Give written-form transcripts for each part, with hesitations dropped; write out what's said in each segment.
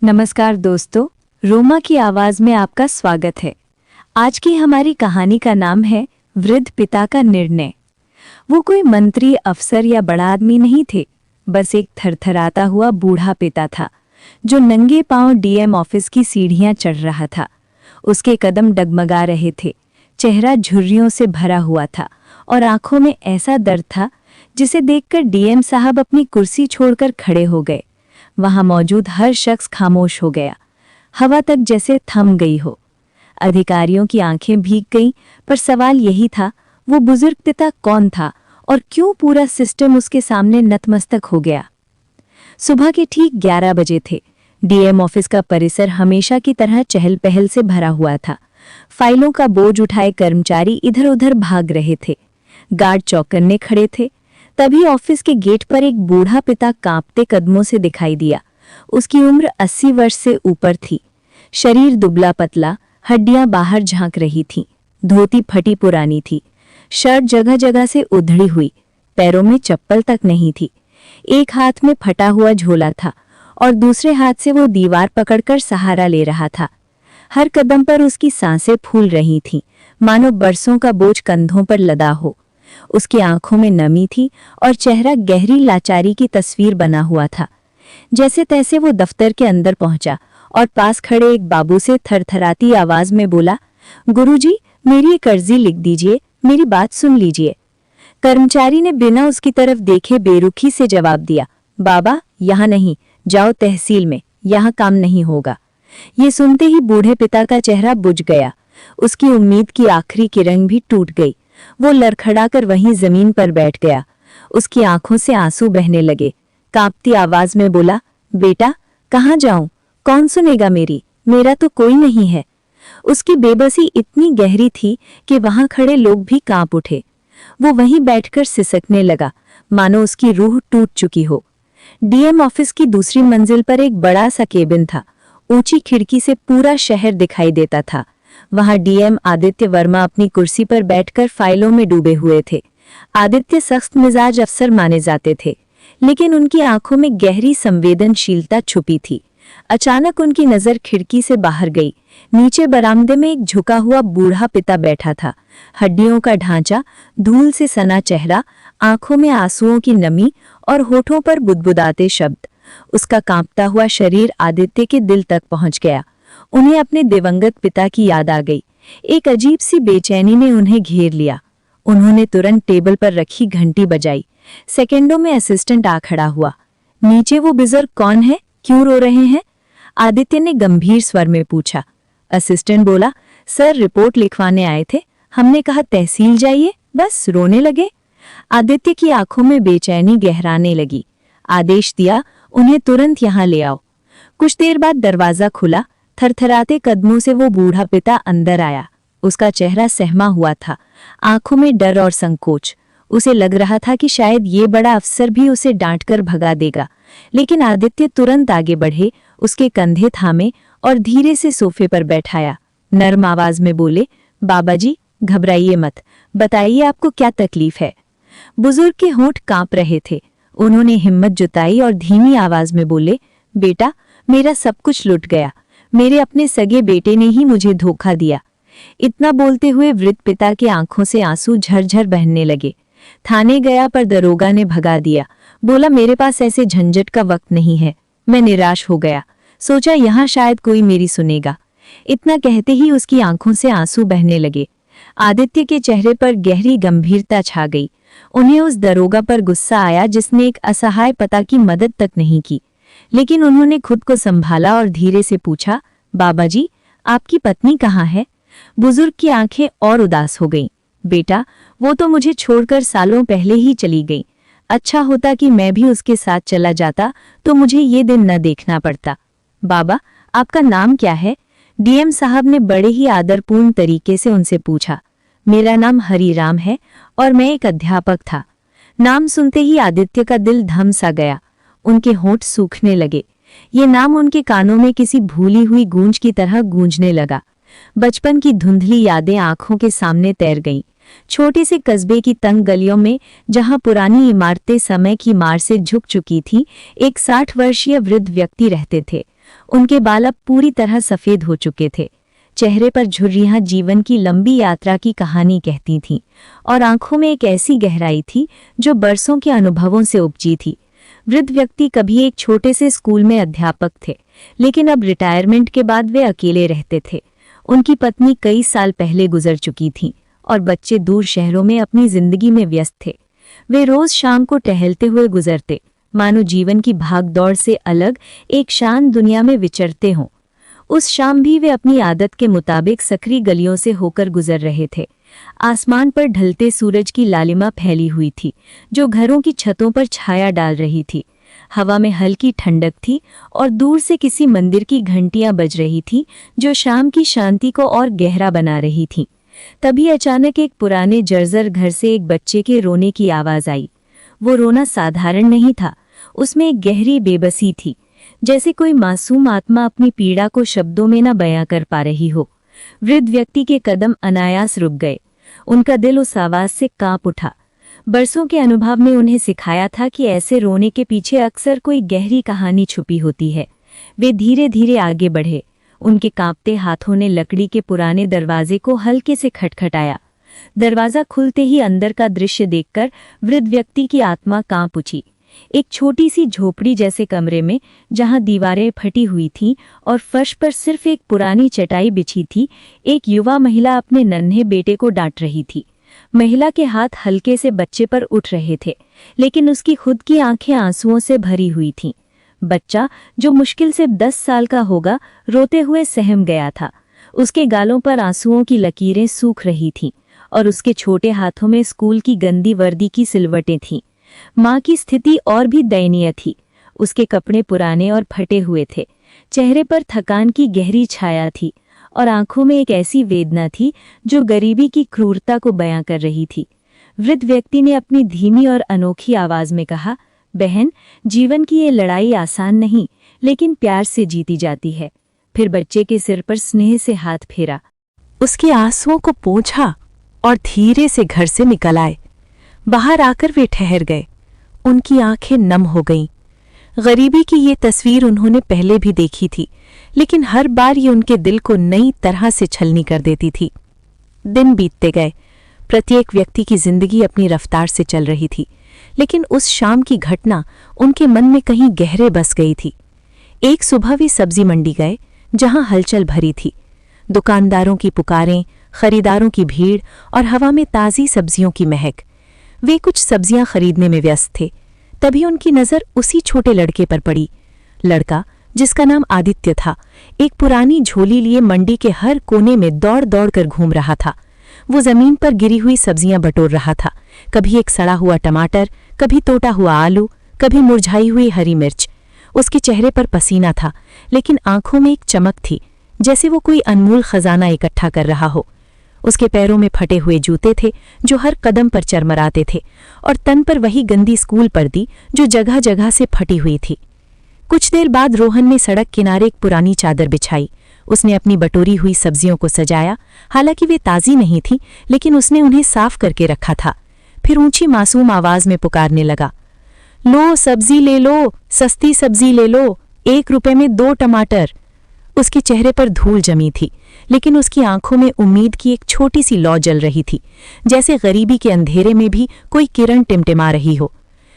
नमस्कार दोस्तों, रोमा की आवाज में आपका स्वागत है। आज की हमारी कहानी का नाम है वृद्ध पिता का निर्णय। वो कोई मंत्री, अफसर या बड़ा आदमी नहीं थे, बस एक थरथराता हुआ बूढ़ा पिता था जो नंगे पांव डीएम ऑफिस की सीढ़ियां चढ़ रहा था। उसके कदम डगमगा रहे थे, चेहरा झुर्रियों से भरा हुआ था और आंखों में ऐसा दर्द था जिसे देखकर डीएम साहब अपनी कुर्सी छोड़कर खड़े हो गए। वहां मौजूद हर शख्स खामोश हो गया, हवा तक जैसे थम गई हो। अधिकारियों की आंखें भीग गईं, पर सवाल यही था, वो बुजुर्ग पिता कौन था और क्यों पूरा सिस्टम उसके सामने नतमस्तक हो गया। सुबह के ठीक 11 बजे थे। डीएम ऑफिस का परिसर हमेशा की तरह चहल पहल से भरा हुआ था। फाइलों का बोझ उठाए कर्मचारी इधर उधर भाग रहे थे, गार्ड चौकन्ने खड़े थे। तभी ऑफिस के गेट पर एक बूढ़ा पिता कांपते कदमों से दिखाई दिया। उसकी उम्र 80 वर्ष से ऊपर थी, शरीर दुबला पतला, हड्डियां बाहर झांक रही थीं, धोती फटी पुरानी थी, शर्ट जगह जगह से उधड़ी हुई, पैरों में चप्पल तक नहीं थी। एक हाथ में फटा हुआ झोला था और दूसरे हाथ से वो दीवार पकड़कर सहारा ले रहा था। हर कदम पर उसकी सांसें फूल रही थीं, मानो बरसों का बोझ कंधों पर लदा हो। उसकी आंखों में नमी थी और चेहरा गहरी लाचारी की तस्वीर बना हुआ था। जैसे तैसे वो दफ्तर के अंदर पहुंचा और पास खड़े एक बाबू से थरथराती आवाज में बोला, गुरुजी, मेरी एक अर्जी लिख दीजिए, मेरी बात सुन लीजिए। कर्मचारी ने बिना उसकी तरफ देखे बेरुखी से जवाब दिया, बाबा, यहाँ नहीं, जाओ तहसील में, यहाँ काम नहीं होगा। ये सुनते ही बूढ़े पिता का चेहरा बुझ गया, उसकी उम्मीद की आखिरी किरण भी टूट गई। वो लड़खड़ाकर वहीं जमीन पर बैठ गया। उसकी आंखों से आंसू बहने लगे। कांपती आवाज में बोला, बेटा, कहाँ जाऊं? कौन सुनेगा मेरी? मेरा तो कोई नहीं है। उसकी बेबसी इतनी गहरी थी कि वहां खड़े लोग भी कांप उठे। वो वहीं बैठकर सिसकने लगा, मानो उसकी रूह टूट चुकी हो। डीएम ऑफिस की दूसरी मंजिल पर एक बड़ा सा केबिन था। ऊंची खिड़की से पूरा शहर दिखाई देता था। वहां डीएम आदित्य वर्मा अपनी कुर्सी पर बैठकर फाइलों में डूबे हुए थे। आदित्य सख्त मिजाज अफसर माने जाते थे, लेकिन उनकी आंखों में गहरी संवेदनशीलता छुपी थी। अचानक उनकी नजर खिड़की से बाहर गई। नीचे बरामदे में एक झुका हुआ बूढ़ा पिता बैठा था, हड्डियों का ढांचा, धूल से सना चेहरा, आंखों में आंसुओं की नमी और होठों पर बुदबुदाते शब्द। उसका कांपता हुआ शरीर आदित्य के दिल तक पहुंच गया। उन्हें अपने दिवंगत पिता की याद आ गई। एक अजीब सी बेचैनी ने उन्हें घेर लिया। उन्होंने तुरंत टेबल पर रखी घंटी बजाई। सेकंडों में असिस्टेंट आ खड़ा हुआ। नीचे वो बुजुर्ग कौन है? क्यों रो रहे हैं? आदित्य ने गंभीर स्वर में पूछा। असिस्टेंट बोला, सर, रिपोर्ट लिखवाने आए थे, हमने कहा तहसील जाइए, बस रोने लगे। आदित्य की आंखों में बेचैनी गहराने लगी। आदेश दिया, उन्हें तुरंत यहाँ ले आओ। कुछ देर बाद दरवाजा खुला। थरथराते कदमों से वो बूढ़ा पिता अंदर आया। उसका चेहरा सहमा हुआ था, आंखों में डर और संकोच। उसे लग रहा था कि शायद ये बड़ा अफसर भी उसे डांटकर भगा देगा, लेकिन आदित्य तुरंत आगे बढ़े, उसके कंधे थामे और धीरे से सोफे पर बैठाया। नर्म आवाज में बोले, बाबा जी, घबराइए मत, बताइए आपको क्या तकलीफ है। बुजुर्ग के होंठ कांप रहे थे। उन्होंने हिम्मत जुटाई और धीमी आवाज में बोले, बेटा, मेरा सब कुछ लुट गया। मेरे अपने सगे बेटे ने ही मुझे धोखा दिया। इतना बोलते हुए वृद्ध पिता की आंखों से आंसू झरझर बहने लगे। थाने गया पर दरोगा ने भगा दिया। बोला, मेरे पास ऐसे झंझट का वक्त नहीं है। मैं निराश हो गया, सोचा यहाँ शायद कोई मेरी सुनेगा। इतना कहते ही उसकी आंखों से आंसू बहने लगे। आदित्य के चेहरे पर गहरी गंभीरता छा गई। उन्हें उस दरोगा पर गुस्सा आया जिसने एक असहाय पिता की मदद तक नहीं की, लेकिन उन्होंने खुद को संभाला और धीरे से पूछा, बाबा जी, आपकी पत्नी कहाँ है? बुजुर्ग की आंखें और उदास हो गईं। बेटा, वो तो मुझे छोड़कर सालों पहले ही चली गई। अच्छा होता कि मैं भी उसके साथ चला जाता तो मुझे ये दिन न देखना पड़ता। बाबा, आपका नाम क्या है? डीएम साहब ने बड़े ही आदरपूर्ण तरीके से उनसे पूछा। मेरा नाम हरिराम है और मैं एक अध्यापक था। नाम सुनते ही आदित्य का दिल धम सा गया। उनके होंठ सूखने लगे। ये नाम उनके कानों में किसी भूली हुई गूंज की तरह गूंजने लगा। बचपन की धुंधली यादें आंखों के सामने तैर गईं। छोटे से कस्बे की तंग गलियों में, जहां पुरानी इमारतें समय की मार से झुक चुकी थीं, एक 60 वर्षीय वृद्ध व्यक्ति रहते थे। उनके बाल अब पूरी तरह सफेद हो चुके थे। चेहरे पर झुर्रियां जीवन की लंबी यात्रा की कहानी कहती थीं और आंखों में एक ऐसी गहराई थी जो बरसों के अनुभवों से उपजी थी। वृद्ध व्यक्ति कभी एक छोटे से स्कूल में अध्यापक थे, लेकिन अब रिटायरमेंट के बाद वे अकेले रहते थे। उनकी पत्नी कई साल पहले गुजर चुकी थीं और बच्चे दूर शहरों में अपनी जिंदगी में व्यस्त थे। वे रोज शाम को टहलते हुए गुजरते, मानो जीवन की भागदौड़ से अलग एक शांत दुनिया में विचरते हों। उस शाम भी वे अपनी आदत के मुताबिक सकरी गलियों से होकर गुजर रहे थे। आसमान पर ढलते सूरज की लालिमा फैली हुई थी, जो घरों की छतों पर छाया डाल रही थी। हवा में हल्की ठंडक थी और दूर से किसी मंदिर की घंटियां बज रही थीं, जो शाम की शांति को और गहरा बना रही थीं। तभी अचानक एक पुराने जर्जर घर से एक बच्चे के रोने की आवाज आई। वो रोना साधारण नहीं था, उसमें एक गहरी बेबसी थी, जैसे कोई मासूम आत्मा अपनी पीड़ा को शब्दों में न बयां कर पा रही हो। वृद्ध व्यक्ति के कदम अनायास रुक गए। उनका दिल उस आवाज से कांप उठा। बरसों के अनुभव ने उन्हें सिखाया था कि ऐसे रोने के पीछे अक्सर कोई गहरी कहानी छुपी होती है। वे धीरे धीरे आगे बढ़े। उनके कांपते हाथों ने लकड़ी के पुराने दरवाजे को हल्के से खटखटाया। दरवाजा खुलते ही अंदर का दृश्य देखकर वृद्ध व्यक्ति की आत्मा कांप उठी। एक छोटी सी झोपड़ी जैसे कमरे में, जहां दीवारें फटी हुई थीं और फर्श पर सिर्फ एक पुरानी चटाई बिछी थी, एक युवा महिला अपने नन्हे बेटे को डांट रही थी। महिला के हाथ हल्के से बच्चे पर उठ रहे थे, लेकिन उसकी खुद की आंखें आंसुओं से भरी हुई थीं। बच्चा, जो मुश्किल से 10 साल का होगा, रोते हुए सहम गया था। उसके गालों पर आंसुओं की लकीरें सूख रही थीं और उसके छोटे हाथों में स्कूल की गंदी वर्दी की सिलवटें थीं। माँ की स्थिति और भी दयनीय थी। उसके कपड़े पुराने और फटे हुए थे, चेहरे पर थकान की गहरी छाया थी और आंखों में एक ऐसी वेदना थी जो गरीबी की क्रूरता को बयां कर रही थी। वृद्ध व्यक्ति ने अपनी धीमी और अनोखी आवाज में कहा, बहन, जीवन की ये लड़ाई आसान नहीं, लेकिन प्यार से जीती जाती है। फिर बच्चे के सिर पर स्नेह से हाथ फेरा, उसके आंसुओं को पोंछा और धीरे से घर से निकल आए। बाहर आकर वे ठहर गए। उनकी आंखें नम हो गईं। गरीबी की ये तस्वीर उन्होंने पहले भी देखी थी, लेकिन हर बार ये उनके दिल को नई तरह से छलनी कर देती थी। दिन बीतते गए। प्रत्येक व्यक्ति की जिंदगी अपनी रफ्तार से चल रही थी, लेकिन उस शाम की घटना उनके मन में कहीं गहरे बस गई थी। एक सुबह वे सब्जी मंडी गए, जहां हलचल भरी थी। दुकानदारों की पुकारें, खरीदारों की भीड़ और हवा में ताज़ी सब्जियों की महक। वे कुछ सब्जियां खरीदने में व्यस्त थे। तभी उनकी नज़र उसी छोटे लड़के पर पड़ी। लड़का, जिसका नाम आदित्य था, एक पुरानी झोली लिए मंडी के हर कोने में दौड़ दौड़ कर घूम रहा था। वो जमीन पर गिरी हुई सब्जियां बटोर रहा था, कभी एक सड़ा हुआ टमाटर, कभी टूटा हुआ आलू, कभी मुरझाई हुई हरी मिर्च। उसके चेहरे पर पसीना था, लेकिन आंखों में एक चमक थी, जैसे वो कोई अनमोल खजाना इकट्ठा कर रहा हो। उसके पैरों में फटे हुए जूते थे जो हर कदम पर चरमराते थे, और तन पर वही गंदी स्कूल पर्दी जो जगह जगह से फटी हुई थी। कुछ देर बाद रोहन ने सड़क किनारे एक पुरानी चादर बिछाई। उसने अपनी बटोरी हुई सब्जियों को सजाया। हालांकि वे ताज़ी नहीं थीं, लेकिन उसने उन्हें साफ करके रखा था। फिर ऊंची मासूम आवाज में पुकारने लगा, लो सब्जी ले लो, सस्ती सब्जी ले लो, 1 रुपए में 2 टमाटर। उसके चेहरे पर धूल जमी थी, लेकिन उसकी आंखों में उम्मीद की एक छोटी सी लौ जल रही थी, जैसे गरीबी के अंधेरे में भी कोई किरण टिमटिमा रही हो।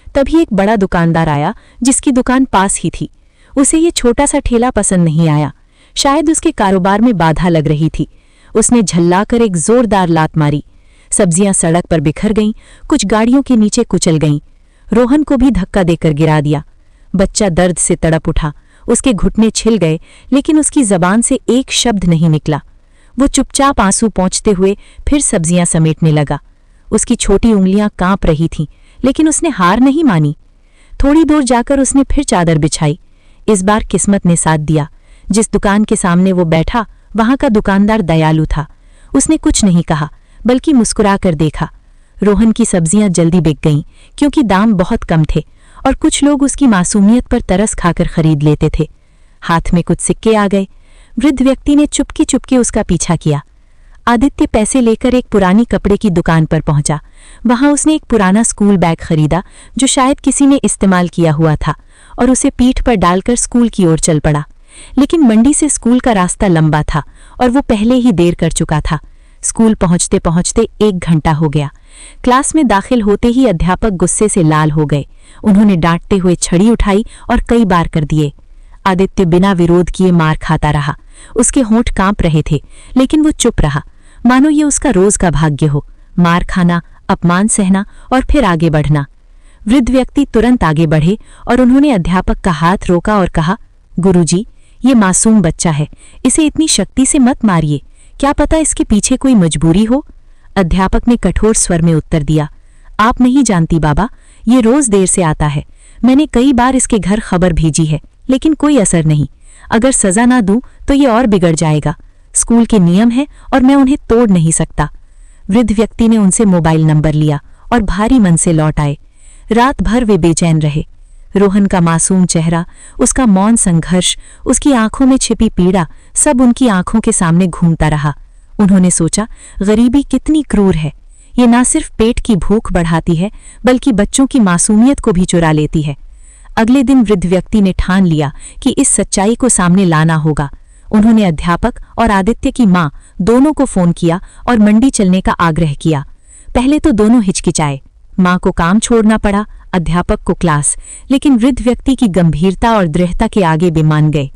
तभी एक बड़ा दुकानदार आया, जिसकी दुकान पास ही थी। उसे ये छोटा सा ठेला पसंद नहीं आया। शायद उसके कारोबार में बाधा लग रही थी। उसने झल्लाकर एक जोरदार लात मारी। सब्जियां सड़क पर बिखर गईं, कुछ गाड़ियों के नीचे कुचल गईं। रोहन को भी धक्का देकर गिरा दिया। बच्चा दर्द से तड़प उठा। उसके घुटने छिल गए, लेकिन उसकी जबान से एक शब्द नहीं निकला। वो चुपचाप आंसू पोंछते हुए फिर सब्जियां समेटने लगा। उसकी छोटी उंगलियां कांप रही थीं, लेकिन उसने हार नहीं मानी। थोड़ी दूर जाकर उसने फिर चादर बिछाई। इस बार किस्मत ने साथ दिया। जिस दुकान के सामने वो बैठा, वहां का दुकानदार दयालु था। उसने कुछ नहीं कहा, बल्कि मुस्कुरा कर देखा। रोहन की सब्जियां जल्दी बिक गईं, क्योंकि दाम बहुत कम थे और कुछ लोग उसकी मासूमियत पर तरस खाकर खरीद लेते थे। हाथ में कुछ सिक्के आ गए। वृद्ध व्यक्ति ने चुपके चुपके उसका पीछा किया। आदित्य पैसे लेकर एक पुरानी कपड़े की दुकान पर पहुंचा। वहां उसने एक पुराना स्कूल बैग खरीदा, जो शायद किसी ने इस्तेमाल किया हुआ था, और उसे पीठ पर डालकर स्कूल की ओर चल पड़ा। लेकिन मंडी से स्कूल का रास्ता लंबा था और वो पहले ही देर कर चुका था। स्कूल पहुंचते पहुंचते 1 घंटा हो गया। क्लास में दाखिल होते ही अध्यापक गुस्से से लाल हो गए। उन्होंने डांटते हुए छड़ी उठाई और कई बार कर दिए। आदित्य बिना विरोध किए मार खाता रहा। उसके होंठ कांप रहे थे, लेकिन वो चुप रहा, मानो ये उसका रोज का भाग्य हो। मार खाना, अपमान सहना और फिर आगे बढ़ना। वृद्ध व्यक्ति तुरंत आगे बढ़े और उन्होंने अध्यापक का हाथ रोका और कहा, गुरुजी, ये मासूम बच्चा है, इसे इतनी शक्ति से मत मारिए, क्या पता इसके पीछे कोई मजबूरी हो। अध्यापक ने कठोर स्वर में उत्तर दिया, आप नहीं जानती बाबा, ये रोज देर से आता है। मैंने कई बार इसके घर खबर भेजी है, लेकिन कोई असर नहीं। अगर सजा ना दूं तो ये और बिगड़ जाएगा। स्कूल के नियम हैं और मैं उन्हें तोड़ नहीं सकता। वृद्ध व्यक्ति ने उनसे मोबाइल नंबर लिया और भारी मन से लौट आए। रात भर वे बेचैन रहे। रोहन का मासूम चेहरा, उसका मौन संघर्ष, उसकी आंखों में छिपी पीड़ा, सब उनकी आंखों के सामने घूमता रहा। उन्होंने सोचा, गरीबी कितनी क्रूर है। ये ना सिर्फ पेट की भूख बढ़ाती है, बल्कि बच्चों की मासूमियत को भी चुरा लेती है। अगले दिन वृद्ध व्यक्ति ने ठान लिया कि इस सच्चाई को सामने लाना होगा। उन्होंने अध्यापक और आदित्य की मां दोनों को फोन किया और मंडी चलने का आग्रह किया। पहले तो दोनों हिचकिचाए। मां को काम छोड़ना पड़ा, अध्यापक को क्लास, लेकिन वृद्ध व्यक्ति की गंभीरता और दृढ़ता के आगे वे मान गए।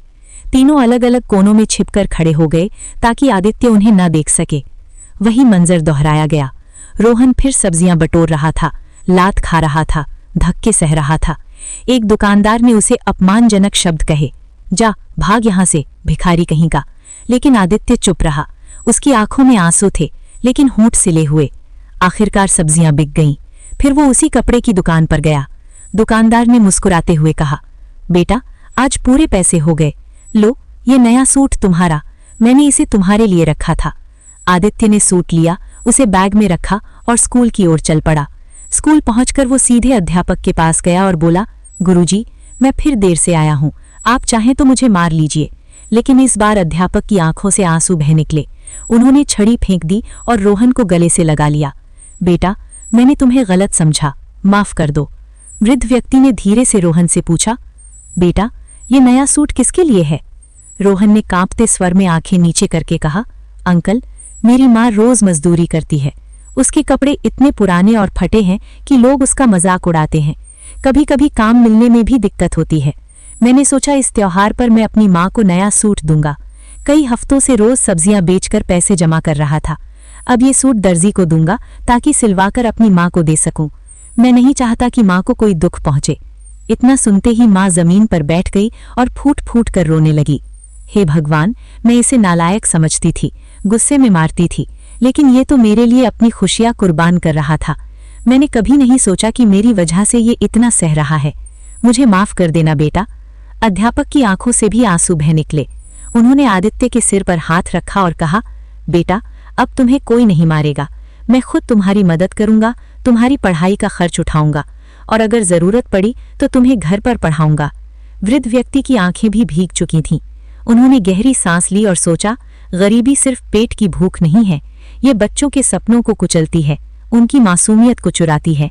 तीनों अलग अलग कोनों में छिपकर खड़े हो गए ताकि आदित्य उन्हें न देख सके। वही मंजर दोहराया गया। रोहन फिर सब्जियां बटोर रहा था, लात खा रहा था, धक्के सह रहा था। एक दुकानदार ने उसे अपमानजनक शब्द कहे, जा भाग यहां से, भिखारी कहीं का। लेकिन आदित्य चुप रहा। उसकी आंखों में आंसू थे, लेकिन होंठ सिले हुए। आखिरकार सब्जियां बिक गईं। फिर वो उसी कपड़े की दुकान पर गया। दुकानदार ने मुस्कुराते हुए कहा, बेटा, आज पूरे पैसे हो गए। लो, ये नया सूट तुम्हारा, मैंने इसे तुम्हारे लिए रखा था। आदित्य ने सूट लिया, उसे बैग में रखा और स्कूल की ओर चल पड़ा। स्कूल पहुंचकर वो सीधे अध्यापक के पास गया और बोला, गुरुजी, मैं फिर देर से आया हूं, आप चाहें तो मुझे मार लीजिए। लेकिन इस बार अध्यापक की आंखों से आंसू बह निकले। उन्होंने छड़ी फेंक दी और रोहन को गले से लगा लिया। बेटा, मैंने तुम्हें गलत समझा, माफ कर दो। वृद्ध व्यक्ति ने धीरे से रोहन से पूछा, बेटा, ये नया सूट किसके लिए है? रोहन ने कांपते स्वर में आंखें नीचे करके कहा, अंकल, मेरी माँ रोज मजदूरी करती है। उसके कपड़े इतने पुराने और फटे हैं कि लोग उसका मजाक उड़ाते हैं। कभी कभी काम मिलने में भी दिक्कत होती है। मैंने सोचा इस त्योहार पर मैं अपनी माँ को नया सूट दूंगा। कई हफ्तों से रोज सब्जियां बेचकर पैसे जमा कर रहा था। अब ये सूट दर्जी को दूंगा ताकि सिलवाकर अपनी माँ को दे सकूं। मैं नहीं चाहता कि माँ को कोई दुख पहुंचे। इतना सुनते ही माँ जमीन पर बैठ गई और फूट फूट कर रोने लगी। हे भगवान, मैं इसे नालायक समझती थी, गुस्से में मारती थी, लेकिन ये तो मेरे लिए अपनी खुशियां कुर्बान कर रहा था। मैंने कभी नहीं सोचा कि मेरी वजह से ये इतना सह रहा है। मुझे माफ कर देना बेटा। अध्यापक की आंखों से भी आंसू बह निकले। उन्होंने आदित्य के सिर पर हाथ रखा और कहा, बेटा, अब तुम्हें कोई नहीं मारेगा। मैं खुद तुम्हारी मदद करूंगा, तुम्हारी पढ़ाई का खर्च उठाऊंगा और अगर जरूरत पड़ी तो तुम्हें घर पर पढ़ाऊंगा। वृद्ध व्यक्ति की आंखें भी भीग चुकी थीं। उन्होंने गहरी सांस ली और सोचा, गरीबी सिर्फ पेट की भूख नहीं है, ये बच्चों के सपनों को कुचलती है, उनकी मासूमियत को चुराती है।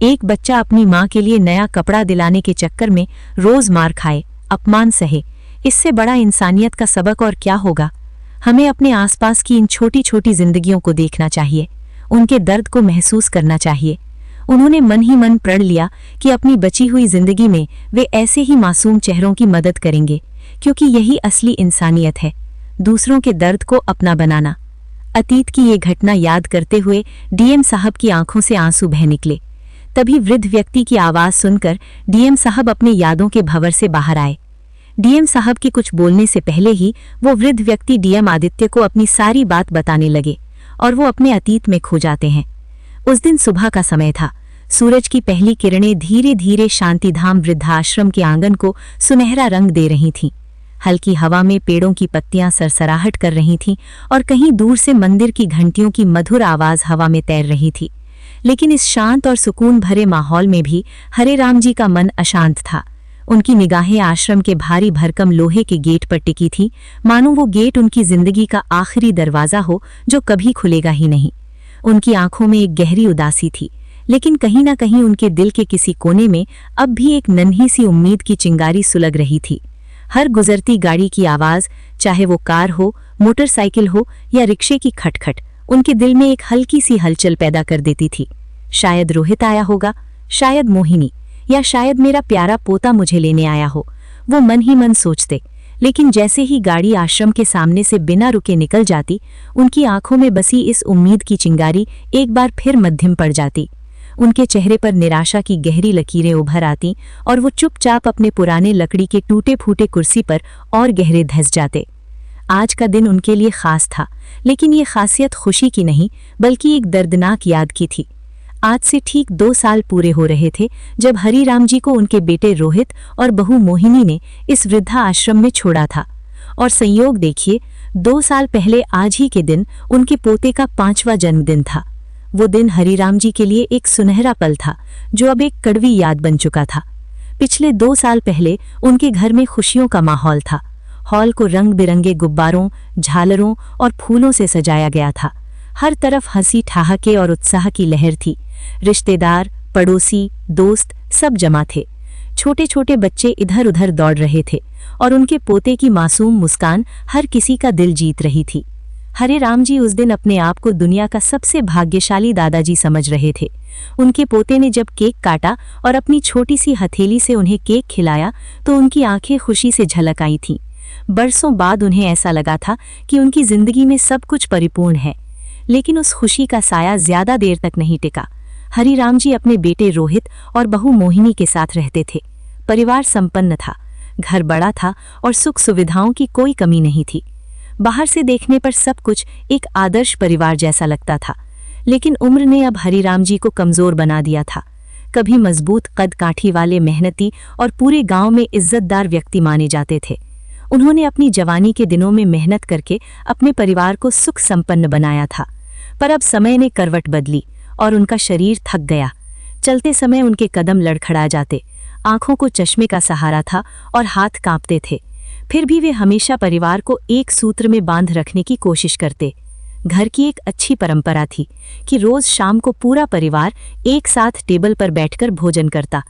एक बच्चा अपनी माँ के लिए नया कपड़ा दिलाने के चक्कर में रोज मार खाए, अपमान सहे, इससे बड़ा इंसानियत का सबक और क्या होगा। हमें अपने आसपास की इन छोटी छोटी जिंदगियों को देखना चाहिए, उनके दर्द को महसूस करना चाहिए। उन्होंने मन ही मन प्रण लिया कि अपनी बची हुई जिंदगी में वे ऐसे ही मासूम चेहरों की मदद करेंगे, क्योंकि यही असली इंसानियत है, दूसरों के दर्द को अपना बनाना। अतीत की ये घटना याद करते हुए डीएम साहब की आंखों से आंसू बह निकले। तभी वृद्ध व्यक्ति की आवाज सुनकर डीएम साहब अपने यादों के भंवर से बाहर आए। डीएम साहब के कुछ बोलने से पहले ही वो वृद्ध व्यक्ति डीएम आदित्य को अपनी सारी बात बताने लगे और वो अपने अतीत में खो जाते हैं। उस दिन सुबह का समय था। सूरज की पहली किरणें धीरे धीरे शांतिधाम वृद्धाश्रम के आंगन को सुनहरा रंग दे रही थीं। हल्की हवा में पेड़ों की पत्तियां सरसराहट कर रही थीं और कहीं दूर से मंदिर की घंटियों की मधुर आवाज हवा में तैर रही थी। लेकिन इस शांत और सुकून भरे माहौल में भी हरे राम जी का मन अशांत था। उनकी निगाहें आश्रम के भारी भरकम लोहे के गेट पर टिकी थी, मानो वो गेट उनकी जिंदगी का आखिरी दरवाजा हो जो कभी खुलेगा ही नहीं। उनकी आंखों में एक गहरी उदासी थी, लेकिन कहीं ना कहीं उनके दिल के किसी कोने में अब भी एक नन्ही सी उम्मीद की चिंगारी सुलग रही थी। हर गुजरती गाड़ी की आवाज, चाहे वो कार हो, मोटरसाइकिल हो या रिक्शे की खटखट, उनके दिल में एक हल्की सी हलचल पैदा कर देती थी। शायद रोहित आया होगा, शायद मोहिनी, या शायद मेरा प्यारा पोता मुझे लेने आया हो, वो मन ही मन सोचते। लेकिन जैसे ही गाड़ी आश्रम के सामने से बिना रुके निकल जाती, उनकी आंखों में बसी इस उम्मीद की चिंगारी एक बार फिर मध्यम पड़ जाती। उनके चेहरे पर निराशा की गहरी लकीरें उभर आती और वो चुपचाप अपने पुराने लकड़ी के टूटे फूटे कुर्सी पर और गहरे धंस जाते। आज का दिन उनके लिए खास था, लेकिन ये खासियत खुशी की नहीं बल्कि एक दर्दनाक याद की थी। आज से ठीक 2 साल पूरे हो रहे थे जब हरिराम जी को उनके बेटे रोहित और बहू मोहिनी ने इस वृद्धा आश्रम में छोड़ा था। और संयोग देखिए, 2 साल पहले आज ही के दिन उनके पोते का 5वां जन्मदिन था। वो दिन हरिराम जी के लिए एक सुनहरा पल था जो अब एक कड़वी याद बन चुका था। पिछले 2 साल पहले उनके घर में खुशियों का माहौल था। हॉल को रंग बिरंगे गुब्बारों, झालरों और फूलों से सजाया गया था। हर तरफ हंसी ठहाके और उत्साह की लहर थी। रिश्तेदार, पड़ोसी, दोस्त सब जमा थे। छोटे छोटे बच्चे इधर उधर दौड़ रहे थे और उनके पोते की मासूम मुस्कान हर किसी का दिल जीत रही थी। हरिराम जी उस दिन अपने आप को दुनिया का सबसे भाग्यशाली दादाजी समझ रहे थे। उनके पोते ने जब केक काटा और अपनी छोटी सी हथेली से उन्हें केक खिलाया तो उनकी आंखें खुशी से झलक आई थीं। बरसों बाद उन्हें ऐसा लगा था कि उनकी जिंदगी में सब कुछ परिपूर्ण है। लेकिन उस खुशी का साया ज्यादा देर तक नहीं टिका। हरिराम जी अपने बेटे रोहित और बहू मोहिनी के साथ रहते थे। परिवार संपन्न था, घर बड़ा था और सुख सुविधाओं की कोई कमी नहीं थी। बाहर से देखने पर सब कुछ एक आदर्श परिवार जैसा लगता था, लेकिन उम्र ने अब हरिराम जी को कमजोर बना दिया था। कभी मजबूत कद काठी वाले, मेहनती और पूरे गांव में इज्जतदार व्यक्ति माने जाते थे। उन्होंने अपनी जवानी के दिनों में मेहनत करके अपने परिवार को सुख संपन्न बनाया था, पर अब समय ने करवट बदली और उनका शरीर थक गया। चलते समय उनके कदम लड़खड़ा जाते, आंखों को चश्मे का सहारा था और हाथ कांपते थे। फिर भी वे हमेशा परिवार को एक सूत्र में बांध रखने की कोशिश करते। घर की एक अच्छी परंपरा थी कि रोज शाम को पूरा परिवार एक साथ टेबल पर बैठकर भोजन करता।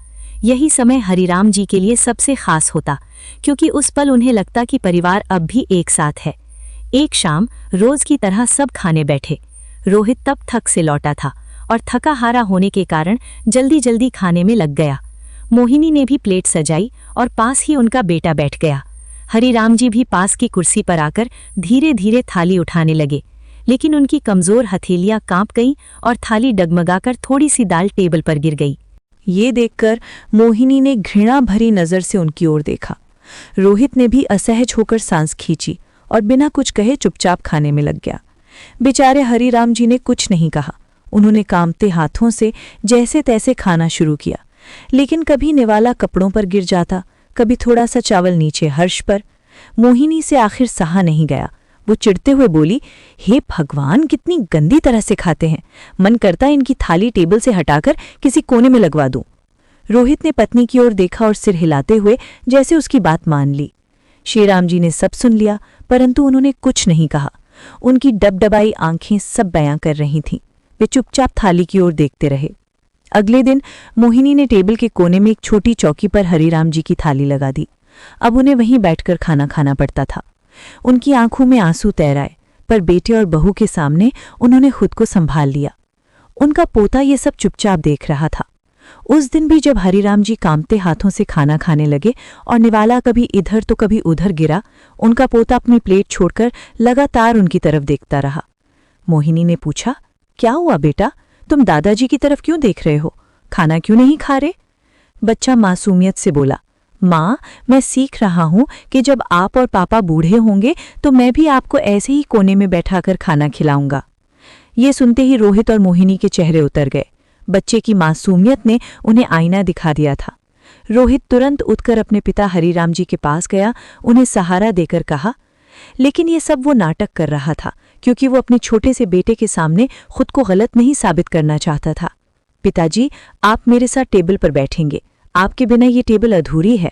यही समय हरिराम जी के लिए सबसे खास होता, क्योंकि उस पल उन्हें लगता कि परिवार अब भी एक साथ है। एक शाम रोज की तरह सब खाने बैठे। रोहित तब थक से लौटा था और थका हारा होने के कारण जल्दी जल्दी खाने में लग गया। मोहिनी ने भी प्लेट सजाई और पास ही उनका बेटा बैठ गया। हरिराम जी भी पास की कुर्सी पर आकर धीरे धीरे थाली उठाने लगे, लेकिन उनकी कमजोर हथेलियां कांप गईं और थाली डगमगाकर थोड़ी सी दाल टेबल पर गिर गई। ये देखकर मोहिनी ने घृणा भरी नजर से उनकी ओर देखा। रोहित ने भी असहज होकर सांस खींची और बिना कुछ कहे चुपचाप खाने में लग गया। बेचारे हरिराम जी ने कुछ नहीं कहा। उन्होंने कांपते हाथों से जैसे तैसे खाना शुरू किया, लेकिन कभी निवाला कपड़ों पर गिर जाता, कभी थोड़ा सा चावल नीचे हर्ष पर। मोहिनी से आखिर सहा नहीं गया। वो चिढ़ते हुए बोली, हे भगवान, कितनी गंदी तरह से खाते हैं। मन करता है इनकी थाली टेबल से हटाकर किसी कोने में लगवा दूं। रोहित ने पत्नी की ओर देखा और सिर हिलाते हुए जैसे उसकी बात मान ली। श्रीराम जी ने सब सुन लिया, परंतु उन्होंने कुछ नहीं कहा। उनकी डबडबाई आंखें सब बयां कर रही थीं। वे चुपचाप थाली की ओर देखते रहे। अगले दिन मोहिनी ने टेबल के कोने में एक छोटी चौकी पर हरिराम जी की थाली लगा दी। अब उन्हें वहीं बैठकर खाना खाना पड़ता था। उनकी आंखों में आंसू तैर आए, पर बेटे और बहू के सामने उन्होंने खुद को संभाल लिया। उनका पोता ये सब चुपचाप देख रहा था। उस दिन भी जब हरिराम जी कांपते हाथों से खाना खाने लगे और निवाला कभी इधर तो कभी उधर गिरा, उनका पोता अपनी प्लेट छोड़कर लगातार उनकी तरफ देखता रहा। मोहिनी ने पूछा, क्या हुआ बेटा, तुम दादाजी की तरफ क्यों देख रहे हो? खाना क्यों नहीं खा रहे? बच्चा मासूमियत से बोला, माँ, मैं सीख रहा हूँ कि जब आप और पापा बूढ़े होंगे तो मैं भी आपको ऐसे ही कोने में बैठाकर खाना खिलाऊंगा। ये सुनते ही रोहित और मोहिनी के चेहरे उतर गए। बच्चे की मासूमियत ने उन्हें आईना दिखा दिया था। रोहित तुरंत उठकर अपने पिता हरिराम जी के पास गया, उन्हें सहारा देकर कहा, लेकिन ये सब वो नाटक कर रहा था, क्योंकि वो अपने छोटे से बेटे के सामने खुद को गलत नहीं साबित करना चाहता था। पिताजी, आप मेरे साथ टेबल पर बैठेंगे, आपके बिना ये टेबल अधूरी है।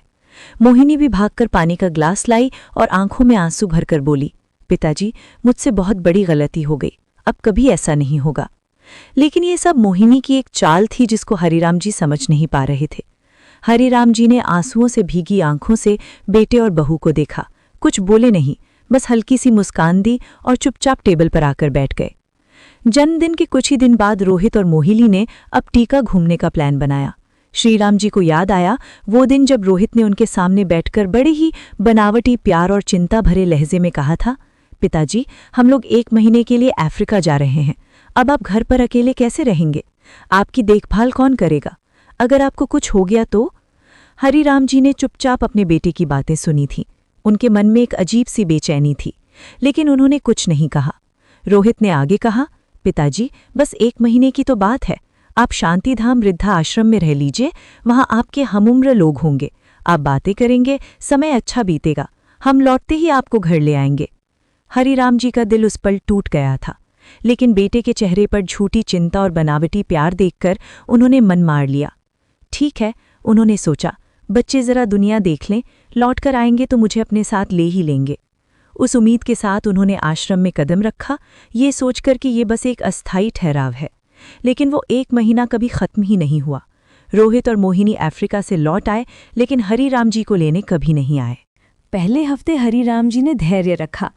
मोहिनी भी भागकर पानी का ग्लास लाई और आंखों में आंसू भरकर बोली, पिताजी, मुझसे बहुत बड़ी गलती हो गई, अब कभी ऐसा नहीं होगा। लेकिन ये सब मोहिनी की एक चाल थी जिसको हरिराम जी समझ नहीं पा रहे थे। हरिराम जी ने आंसुओं से भीगी आंखों से बेटे और बहू को देखा। कुछ बोले नहीं, बस हल्की सी मुस्कान दी और चुपचाप टेबल पर आकर बैठ गए। जन्मदिन के कुछ ही दिन बाद रोहित और मोहिनी ने अब टीका घूमने का प्लान बनाया। श्रीराम जी को याद आया वो दिन जब रोहित ने उनके सामने बैठकर बड़े ही बनावटी प्यार और चिंता भरे लहजे में कहा था, पिताजी, हम लोग 1 महीने के लिए अफ्रीका जा रहे हैं। अब आप घर पर अकेले कैसे रहेंगे? आपकी देखभाल कौन करेगा? अगर आपको कुछ हो गया तो? हरिराम जी ने चुपचाप अपने बेटे की बातें सुनी थीं। उनके मन में एक अजीब सी बेचैनी थी, लेकिन उन्होंने कुछ नहीं कहा। रोहित ने आगे कहा, पिताजी, बस 1 महीने की तो बात है। आप शांतिधाम वृद्धा आश्रम में रह लीजिए, वहां आपके हमउम्र लोग होंगे। आप बातें करेंगे, समय अच्छा बीतेगा। हम लौटते ही आपको घर ले आएंगे। हरिराम जी का दिल उस पल टूट गया था, लेकिन बेटे के चेहरे पर झूठी चिंता और बनावटी प्यार देखकर उन्होंने मन मार लिया। ठीक है, उन्होंने सोचा, बच्चे जरा दुनिया देख लें, लौटकर आएंगे तो मुझे अपने साथ ले ही लेंगे। उस उम्मीद के साथ उन्होंने आश्रम में कदम रखा, ये सोचकर कि ये बस एक अस्थायी ठहराव है। लेकिन वो 1 महीना कभी खत्म ही नहीं हुआ। रोहित और मोहिनी अफ्रीका से लौट आए, लेकिन हरिराम जी को लेने कभी नहीं आए। पहले हफ्ते हरिराम जी ने धैर्य रखा।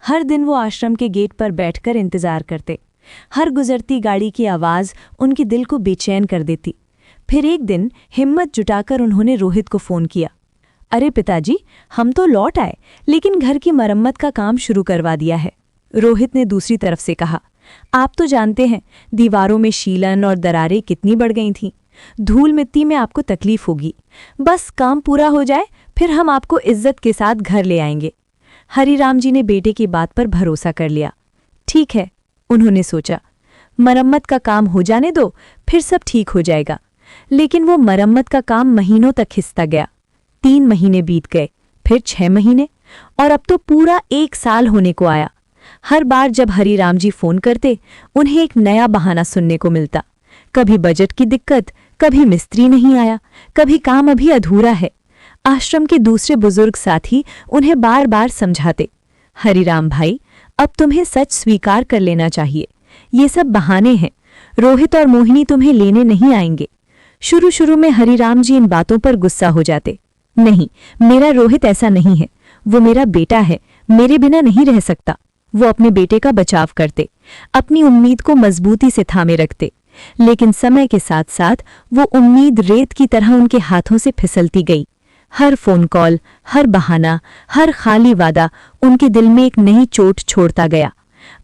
हर दिन वो आश्रम के गेट पर बैठकर इंतजार करते। हर गुजरती गाड़ी की आवाज़ उनके दिल को बेचैन कर देती। फिर एक दिन हिम्मत जुटाकर उन्होंने रोहित को फ़ोन किया। अरे पिताजी, हम तो लौट आए, लेकिन घर की मरम्मत का काम शुरू करवा दिया है। रोहित ने दूसरी तरफ से कहा, आप तो जानते हैं दीवारों में शीलन और दरारें कितनी बढ़ गई थीं। धूल मिट्टी में आपको तकलीफ होगी। बस काम पूरा हो जाए, फिर हम आपको इज्जत के साथ घर ले आएंगे। हरिराम जी ने बेटे की बात पर भरोसा कर लिया। ठीक है, उन्होंने सोचा, मरम्मत का काम हो जाने दो, फिर सब ठीक हो जाएगा। लेकिन वो मरम्मत का काम महीनों तक खिंचता गया। 3 महीने बीत गए, फिर 6 महीने, और अब तो पूरा 1 साल होने को आया। हर बार जब हरिराम जी फ़ोन करते, उन्हें एक नया बहाना सुनने को मिलता। कभी बजट की दिक्कत, कभी मिस्त्री नहीं आया, कभी काम अभी अधूरा है। आश्रम के दूसरे बुजुर्ग साथी उन्हें बार बार समझाते, हरिराम भाई, अब तुम्हें सच स्वीकार कर लेना चाहिए। ये सब बहाने हैं। रोहित और मोहिनी तुम्हें लेने नहीं आएंगे। शुरू में हरिराम जी इन बातों पर गुस्सा हो जाते। नहीं, मेरा रोहित ऐसा नहीं है। वो मेरा बेटा है, मेरे बिना नहीं रह सकता। वो अपने बेटे का बचाव करते, अपनी उम्मीद को मजबूती से थामे रखते। लेकिन समय के साथ साथ वो उम्मीद रेत की तरह उनके हाथों से फिसलती गई। हर फोन कॉल, हर बहाना, हर खाली वादा उनके दिल में एक नई चोट छोड़ता गया।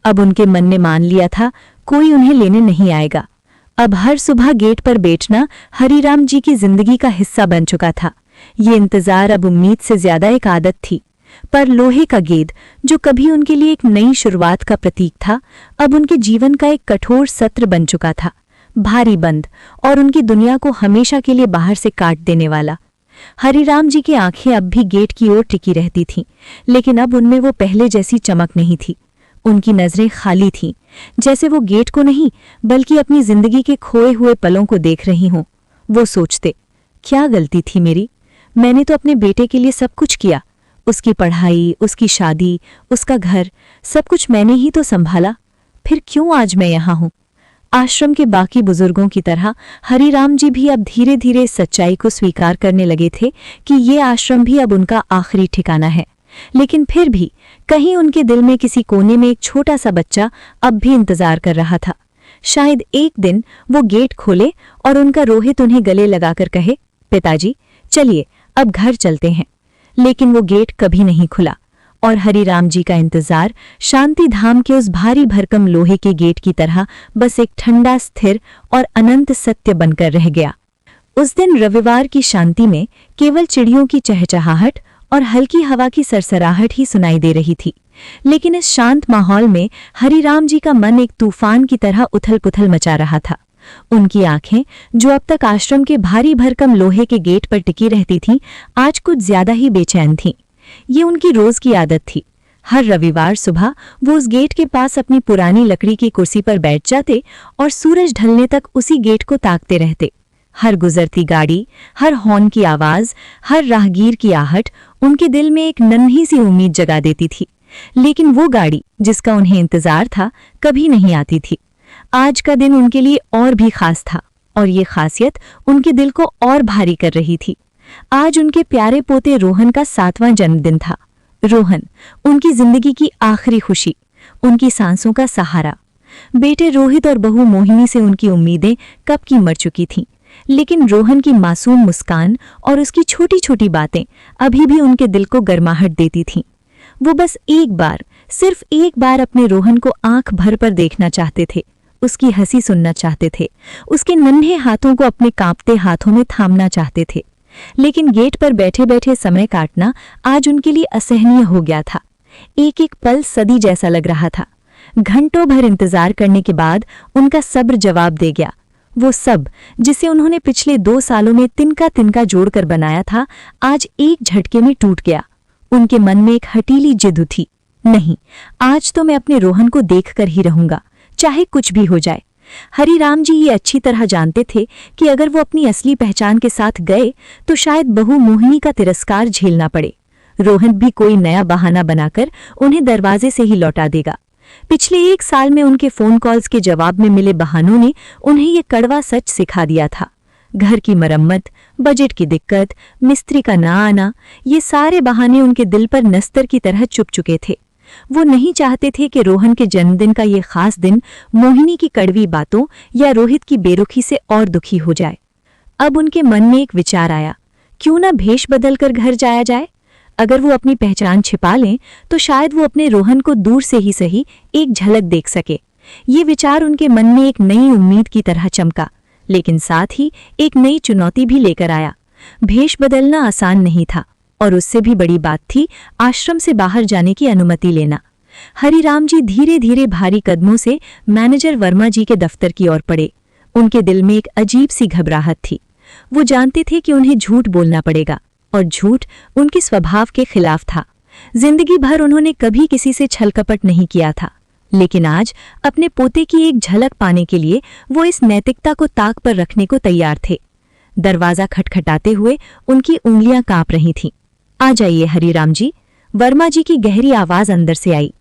अब उनके मन ने मान लिया था, कोई उन्हें लेने नहीं आएगा। अब हर सुबह गेट पर बैठना हरिराम जी की जिंदगी का हिस्सा बन चुका था। ये इंतजार अब उम्मीद से ज्यादा एक आदत थी। पर लोहे का गेट, जो कभी उनके लिए एक नई शुरुआत का प्रतीक था, अब उनके जीवन का एक कठोर सत्र बन चुका था। भारी बंद और उनकी दुनिया को हमेशा के लिए बाहर से काट देने वाला। हरिराम जी की आंखें अब भी गेट की ओर टिकी रहती थीं, लेकिन अब उनमें वो पहले जैसी चमक नहीं थी। उनकी नजरें खाली थीं, जैसे वो गेट को नहीं बल्कि अपनी जिंदगी के खोए हुए पलों को देख रही हों। वो सोचते, क्या गलती थी मेरी? मैंने तो अपने बेटे के लिए सब कुछ किया। उसकी पढ़ाई, उसकी शादी, उसका घर, सब कुछ मैंने ही तो संभाला। फिर क्यों आज मैं यहाँ हूँ? आश्रम के बाकी बुजुर्गों की तरह हरिराम जी भी अब धीरे धीरे इस सच्चाई को स्वीकार करने लगे थे कि ये आश्रम भी अब उनका आखिरी ठिकाना है। लेकिन फिर भी कहीं उनके दिल में किसी कोने में एक छोटा सा बच्चा अब भी इंतजार कर रहा था। शायद एक दिन वो गेट खोले और उनका रोहित उन्हें गले लगाकर कहे, पिताजी चलिए अब घर चलते हैं। लेकिन वो गेट कभी नहीं खुला और हरिराम जी का इंतजार शांति धाम के उस भारी भरकम लोहे के गेट की तरह बस एक ठंडा, स्थिर और अनंत सत्य बनकर रह गया। उस दिन रविवार की शांति में केवल चिड़ियों की चहचहाहट और हल्की हवा की सरसराहट ही सुनाई दे रही थी। लेकिन इस शांत माहौल में हरिराम जी का मन एक तूफान की तरह उथल-पुथल मचा रहा था। उनकी आंखें, जो अब तक आश्रम के भारी भरकम लोहे के गेट पर टिकी रहती थीं, आज कुछ ज्यादा ही बेचैन थीं। ये उनकी रोज की आदत थी। हर रविवार सुबह वो उस गेट के पास अपनी पुरानी लकड़ी की कुर्सी पर बैठ जाते और सूरज ढलने तक उसी गेट को ताकते रहते। हर गुजरती गाड़ी, हर हॉर्न की आवाज, हर राहगीर की आहट उनके दिल में एक नन्ही सी उम्मीद जगा देती थी। लेकिन वो गाड़ी जिसका उन्हें इंतजार था, कभी नहीं आती थी। आज का दिन उनके लिए और भी खास था। और ये खासियत उनके दिल को और भारी कर रही थी। आज उनके प्यारे पोते रोहन का 7वां जन्मदिन था। रोहन, उनकी जिंदगी की आखिरी खुशी, उनकी सांसों का सहारा। बेटे रोहित और बहू मोहिनी से उनकी उम्मीदें कब की मर चुकी थीं, लेकिन रोहन की मासूम मुस्कान और उसकी छोटी छोटी बातें अभी भी उनके दिल को गर्माहट देती थीं। वो बस एक बार, सिर्फ एक बार अपने रोहन को आंख भर पर देखना चाहते थे, उसकी हंसी सुनना चाहते थे, उसके नन्हे हाथों को अपने कांपते हाथों में थामना चाहते थे। लेकिन गेट पर बैठे बैठे समय काटना आज उनके लिए असहनीय हो गया था। एक एक पल सदी जैसा लग रहा था। घंटों भर इंतजार करने के बाद उनका सब्र जवाब दे गया। वो सब जिसे उन्होंने पिछले 2 सालों में तिनका तिनका जोड़कर बनाया था, आज एक झटके में टूट गया। उनके मन में एक हटीली जिद थी, नहीं, आज तो मैं अपने रोहन को देखकर ही रहूंगा, चाहे कुछ भी हो जाए। हरिराम जी ये अच्छी तरह जानते थे कि अगर वो अपनी असली पहचान के साथ गए तो शायद बहू मोहिनी का तिरस्कार झेलना पड़े। रोहन भी कोई नया बहाना बनाकर उन्हें दरवाजे से ही लौटा देगा। पिछले 1 साल में उनके फोन कॉल्स के जवाब में मिले बहानों ने उन्हें ये कड़वा सच सिखा दिया था। घर की मरम्मत, बजट की दिक्कत, मिस्त्री का ना आना, ये सारे बहाने उनके दिल पर नस्तर की तरह चुभ चुके थे। वो नहीं चाहते थे कि रोहन के जन्मदिन का ये खास दिन मोहिनी की कड़वी बातों या रोहित की बेरुखी से और दुखी हो जाए। अब उनके मन में एक विचार आया, क्यों ना भेष बदलकर घर जाया जाए। अगर वो अपनी पहचान छिपा लें तो शायद वो अपने रोहन को दूर से ही सही एक झलक देख सके। ये विचार उनके मन में एक नई उम्मीद की तरह चमका, लेकिन साथ ही एक नई चुनौती भी लेकर आया। भेष बदलना आसान नहीं था, और उससे भी बड़ी बात थी आश्रम से बाहर जाने की अनुमति लेना। हरिराम जी धीरे धीरे भारी कदमों से मैनेजर वर्मा जी के दफ्तर की ओर पड़े। उनके दिल में एक अजीब सी घबराहट थी। वो जानते थे कि उन्हें झूठ बोलना पड़ेगा, और झूठ उनके स्वभाव के खिलाफ था। जिंदगी भर उन्होंने कभी किसी से छलकपट नहीं किया था, लेकिन आज अपने पोते की एक झलक पाने के लिए वो इस नैतिकता को ताक पर रखने को तैयार थे। दरवाजा खटखटाते हुए उनकी उंगलियां कांप रही थीं। आ जाइए हरिराम जी, वर्मा जी की गहरी आवाज अंदर से आई।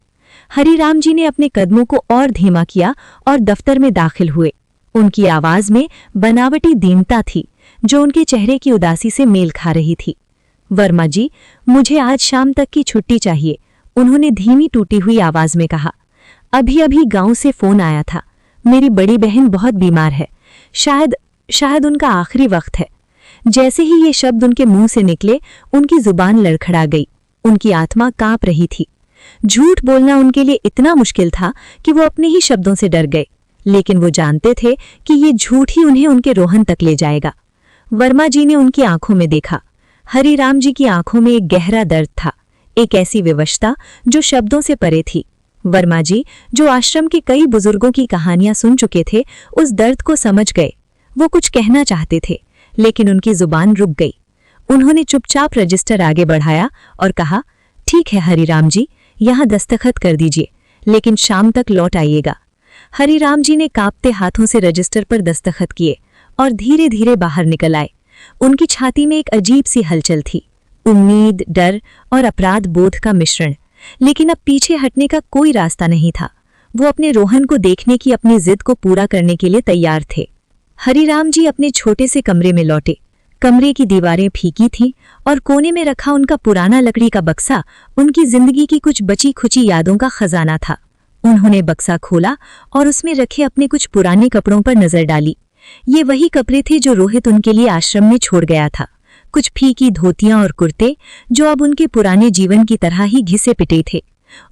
हरिराम जी ने अपने कदमों को और धीमा किया और दफ्तर में दाखिल हुए। उनकी आवाज में बनावटी दीनता थी, जो उनके चेहरे की उदासी से मेल खा रही थी। वर्मा जी, मुझे आज शाम तक की छुट्टी चाहिए, उन्होंने धीमी टूटी हुई आवाज में कहा। अभी अभी गांव से फोन आया था, मेरी बड़ी बहन बहुत बीमार है, शायद उनका आखिरी वक्त है। जैसे ही ये शब्द उनके मुंह से निकले, उनकी जुबान लड़खड़ा गई, उनकी आत्मा कांप रही थी। झूठ बोलना उनके लिए इतना मुश्किल था कि वो अपने ही शब्दों से डर गए, लेकिन वो जानते थे कि ये झूठ ही उन्हें उनके रोहन तक ले जाएगा। वर्मा जी ने उनकी आंखों में देखा। हरिराम जी की आंखों में एक गहरा दर्द था, एक ऐसी विवशता जो शब्दों से परे थी। वर्मा जी, जो आश्रम के कई बुजुर्गों की कहानियां सुन चुके थे, उस दर्द को समझ गए। वो कुछ कहना चाहते थे, लेकिन उनकी जुबान रुक गई। उन्होंने चुपचाप रजिस्टर आगे बढ़ाया और कहा, ठीक है हरिराम जी, यहाँ दस्तखत कर दीजिए, लेकिन शाम तक लौट आइएगा। हरिराम जी ने कांपते हाथों से रजिस्टर पर दस्तखत किए और धीरे धीरे बाहर निकल आए। उनकी छाती में एक अजीब सी हलचल थी, उम्मीद, डर और अपराध बोध का मिश्रण। लेकिन अब पीछे हटने का कोई रास्ता नहीं था। वो अपने रोहन को देखने की अपनी जिद को पूरा करने के लिए तैयार थे। हरिराम जी अपने छोटे से कमरे में लौटे। कमरे की दीवारें फीकी थीं और कोने में रखा उनका पुराना लकड़ी का बक्सा उनकी जिंदगी की कुछ बची खुची यादों का खजाना था। उन्होंने बक्सा खोला और उसमें रखे अपने कुछ पुराने कपड़ों पर नजर डाली। ये वही कपड़े थे जो रोहित उनके लिए आश्रम में छोड़ गया था। कुछ फीकी धोतियां और कुर्ते जो अब उनके पुराने जीवन की तरह ही घिसे पिटे थे।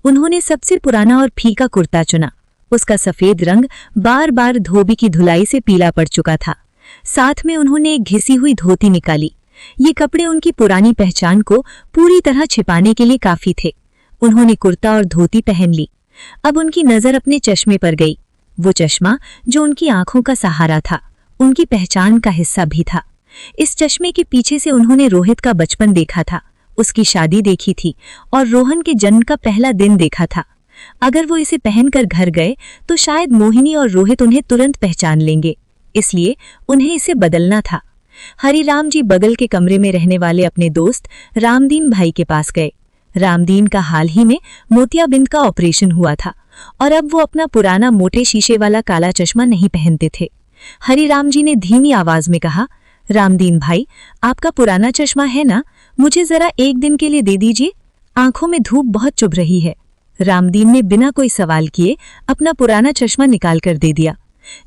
उन्होंने सबसे पुराना और फीका कुर्ता चुना। उसका सफेद रंग बार बार धोबी की धुलाई से पीला पड़ चुका था। साथ में उन्होंने एक घिसी हुई धोती निकाली। ये कपड़े उनकी पुरानी पहचान को पूरी तरह छिपाने के लिए काफी थे। उन्होंने कुर्ता और धोती पहन ली। अब उनकी नजर अपने चश्मे पर गई। वो चश्मा जो उनकी आंखों का सहारा था, उनकी पहचान का हिस्सा भी था। इस चश्मे के पीछे से उन्होंने रोहित का बचपन देखा था, उसकी शादी देखी थी और रोहन के जन्म का पहला दिन देखा था। अगर वो इसे पहनकर घर गए तो शायद मोहिनी और रोहित उन्हें तुरंत पहचान लेंगे, इसलिए उन्हें इसे बदलना था। हरिराम जी बगल के कमरे में रहने वाले अपने दोस्त रामदीन भाई के पास गए। रामदीन का हाल ही में मोतियाबिंद का ऑपरेशन हुआ था और अब वो अपना पुराना मोटे शीशे वाला काला चश्मा नहीं पहनते थे। हरिराम जी ने धीमी आवाज में कहा, रामदीन भाई, आपका पुराना चश्मा है ना? मुझे जरा एक दिन के लिए दे दीजिए, आंखों में धूप बहुत चुभ रही है। रामदीन ने बिना कोई सवाल किए अपना पुराना चश्मा निकाल कर दे दिया।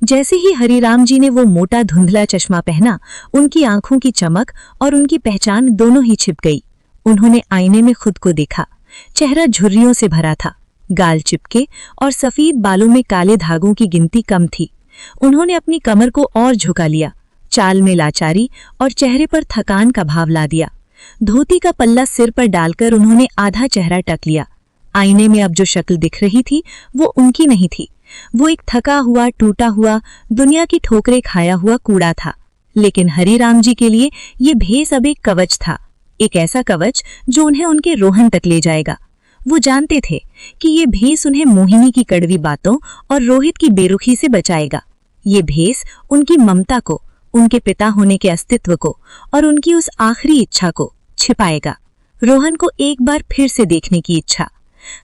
जैसे ही हरिराम जी ने वो मोटा धुंधला चश्मा पहना, उनकी आंखों की चमक और उनकी पहचान दोनों ही छिप गई। उन्होंने आईने में खुद को देखा। चेहरा झुर्रियों से भरा था, गाल चिपके और सफेद बालों में काले धागों की गिनती कम थी। उन्होंने अपनी कमर को और झुका लिया, चाल में लाचारी और चेहरे पर थकान का भाव ला दिया। धोती का पल्ला सिर पर डालकर उन्होंने आधा चेहरा टक लिया। आईने में अब जो शक्ल दिख रही थी वो उनकी नहीं थी। वो एक थका हुआ, टूटा हुआ, दुनिया की ठोकरें खाया हुआ कूड़ा था। लेकिन हरिराम जी के लिए ये भेस अब एक कवच था, एक ऐसा कवच जो उन्हें उनके रोहन तक ले जाएगा। वो जानते थे कि ये भेस उन्हें मोहिनी की कड़वी बातों और रोहित की बेरुखी से बचाएगा। ये भेस उनकी ममता को, उनके पिता होने के अस्तित्व को और उनकी उस आखिरी इच्छा को छिपाएगा, रोहन को एक बार फिर से देखने की इच्छा।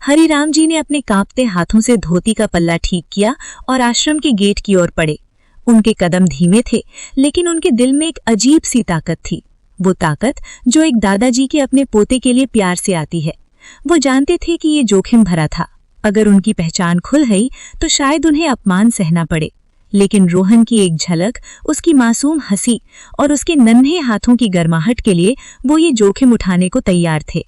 हरिराम जी ने अपने कांपते हाथों से धोती का पल्ला ठीक किया और आश्रम के गेट की ओर पड़े। उनके कदम धीमे थे, लेकिन उनके दिल में एक अजीब सी ताकत थी, वो ताकत जो एक दादाजी के अपने पोते के लिए प्यार से आती है। वो जानते थे कि ये जोखिम भरा था। अगर उनकी पहचान खुल गई तो शायद उन्हें अपमान सहना पड़े, लेकिन रोहन की एक झलक, उसकी मासूम हंसी और उसके नन्हे हाथों की गर्माहट के लिए वो ये जोखिम उठाने को तैयार थे।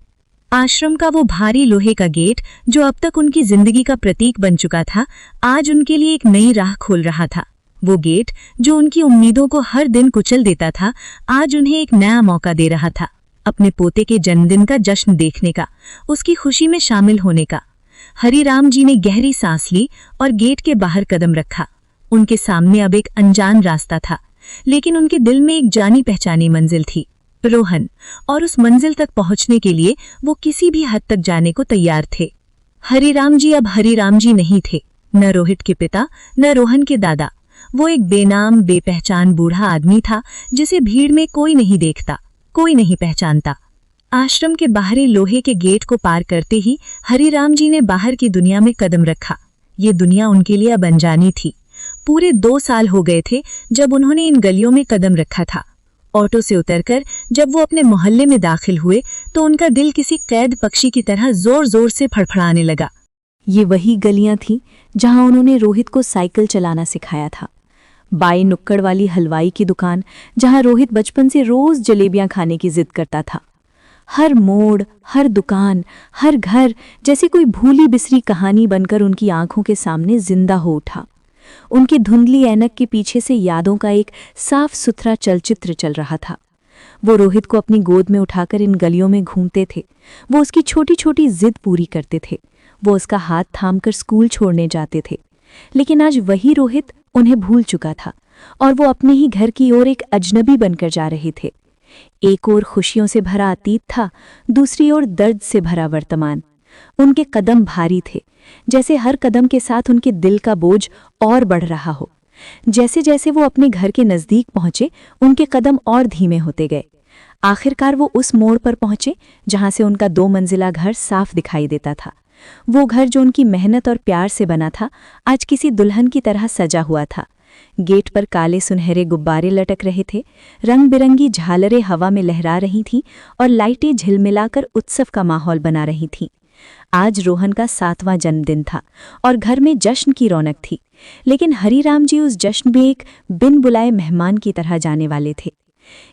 आश्रम का वो भारी लोहे का गेट जो अब तक उनकी जिंदगी का प्रतीक बन चुका था, आज उनके लिए एक नई राह खोल रहा था। वो गेट जो उनकी उम्मीदों को हर दिन कुचल देता था, आज उन्हें एक नया मौका दे रहा था, अपने पोते के जन्मदिन का जश्न देखने का, उसकी खुशी में शामिल होने का। हरिराम जी ने गहरी सांस ली और गेट के बाहर कदम रखा। उनके सामने अब एक अनजान रास्ता था, लेकिन उनके दिल में एक जानी पहचानी मंजिल थी, रोहन। और उस मंजिल तक पहुंचने के लिए वो किसी भी हद तक जाने को तैयार थे। हरिराम जी अब हरिराम जी नहीं थे, न रोहित के पिता, न रोहन के दादा। वो एक बेनाम, बेपहचान बूढ़ा आदमी था जिसे भीड़ में कोई नहीं देखता, कोई नहीं पहचानता। आश्रम के बाहरी लोहे के गेट को पार करते ही हरिराम जी ने बाहर की दुनिया में कदम रखा। ये दुनिया उनके लिए अब अनजानी थी। पूरे 2 साल हो गए थे जब उन्होंने इन गलियों में कदम रखा था। ऑटो से उतरकर जब वो अपने मोहल्ले में दाखिल हुए तो उनका दिल किसी कैद पक्षी की तरह जोर जोर से फड़फड़ाने लगा। ये वही गलियां थीं जहां उन्होंने रोहित को साइकिल चलाना सिखाया था। बाई नुक्कड़ वाली हलवाई की दुकान जहां रोहित बचपन से रोज जलेबियां खाने की जिद करता था। हर मोड़, हर दुकान, हर घर जैसे कोई भूली बिसरी कहानी बनकर उनकी आंखों के सामने जिंदा हो उठा। उनकी धुंधली ऐनक के पीछे से यादों का एक साफ सुथरा चलचित्र चल रहा था। वो रोहित को अपनी गोद में उठाकर इन गलियों में घूमते थे। वो उसकी छोटी छोटी जिद पूरी करते थे। वो उसका हाथ थामकर स्कूल छोड़ने जाते थे। लेकिन आज वही रोहित उन्हें भूल चुका था और वो अपने ही घर की ओर एक अजनबी बनकर जा रहे थे। एक ओर खुशियों से भरा अतीत था, दूसरी ओर दर्द से भरा वर्तमान। उनके कदम भारी थे, जैसे हर कदम के साथ उनके दिल का बोझ और बढ़ रहा हो। जैसे जैसे वो अपने घर के नज़दीक पहुंचे, उनके कदम और धीमे होते गए। आखिरकार वो उस मोड़ पर पहुंचे जहां से उनका 2 मंजिला घर साफ दिखाई देता था। वो घर जो उनकी मेहनत और प्यार से बना था, आज किसी दुल्हन की तरह सजा हुआ था। गेट पर काले सुनहरे गुब्बारे लटक रहे थे, रंग बिरंगी झालरें हवा में लहरा रही थीं और लाइटें झिलमिलाकर उत्सव का माहौल बना रही थीं। आज रोहन का 7वां जन्मदिन था और घर में जश्न की रौनक थी, लेकिन हरिराम जी उस जश्न में एक बिन बुलाए मेहमान की तरह जाने वाले थे।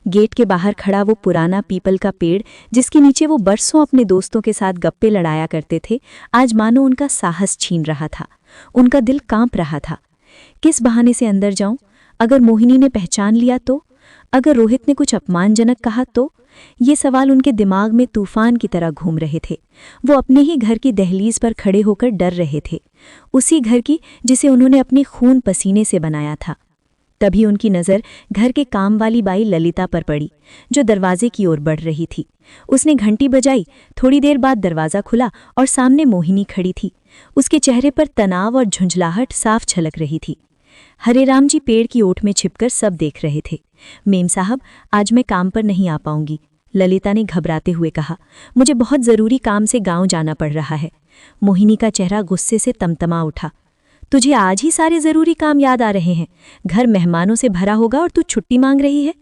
गेट के बाहर खड़ा वो पुराना पीपल का पेड़, जिसके नीचे वो बरसों अपने दोस्तों के साथ गप्पे लड़ाया करते थे, आज मानो उनका साहस छीन रहा था। उनका दिल कांप रहा था। किस बहाने से अंदर जाऊं? अगर मोहिनी ने पहचान लिया तो? अगर रोहित ने कुछ अपमानजनक कहा तो? ये सवाल उनके दिमाग में तूफान की तरह घूम रहे थे। वो अपने ही घर की दहलीज पर खड़े होकर डर रहे थे, उसी घर की जिसे उन्होंने अपने खून पसीने से बनाया था। तभी उनकी नज़र घर के काम वाली बाई ललिता पर पड़ी, जो दरवाजे की ओर बढ़ रही थी। उसने घंटी बजाई। थोड़ी देर बाद दरवाज़ा खुला और सामने मोहिनी खड़ी थी। उसके चेहरे पर तनाव और झुंझलाहट साफ झलक रही थी। हरिराम जी पेड़ की ओट में छिपकर सब देख रहे थे। मेम साहब, आज मैं काम पर नहीं आ पाऊंगी, ललिता ने घबराते हुए कहा। मुझे बहुत ज़रूरी काम से गांव जाना पड़ रहा है। मोहिनी का चेहरा गुस्से से तमतमा उठा। तुझे आज ही सारे जरूरी काम याद आ रहे हैं। घर मेहमानों से भरा होगा और तू छुट्टी मांग रही है।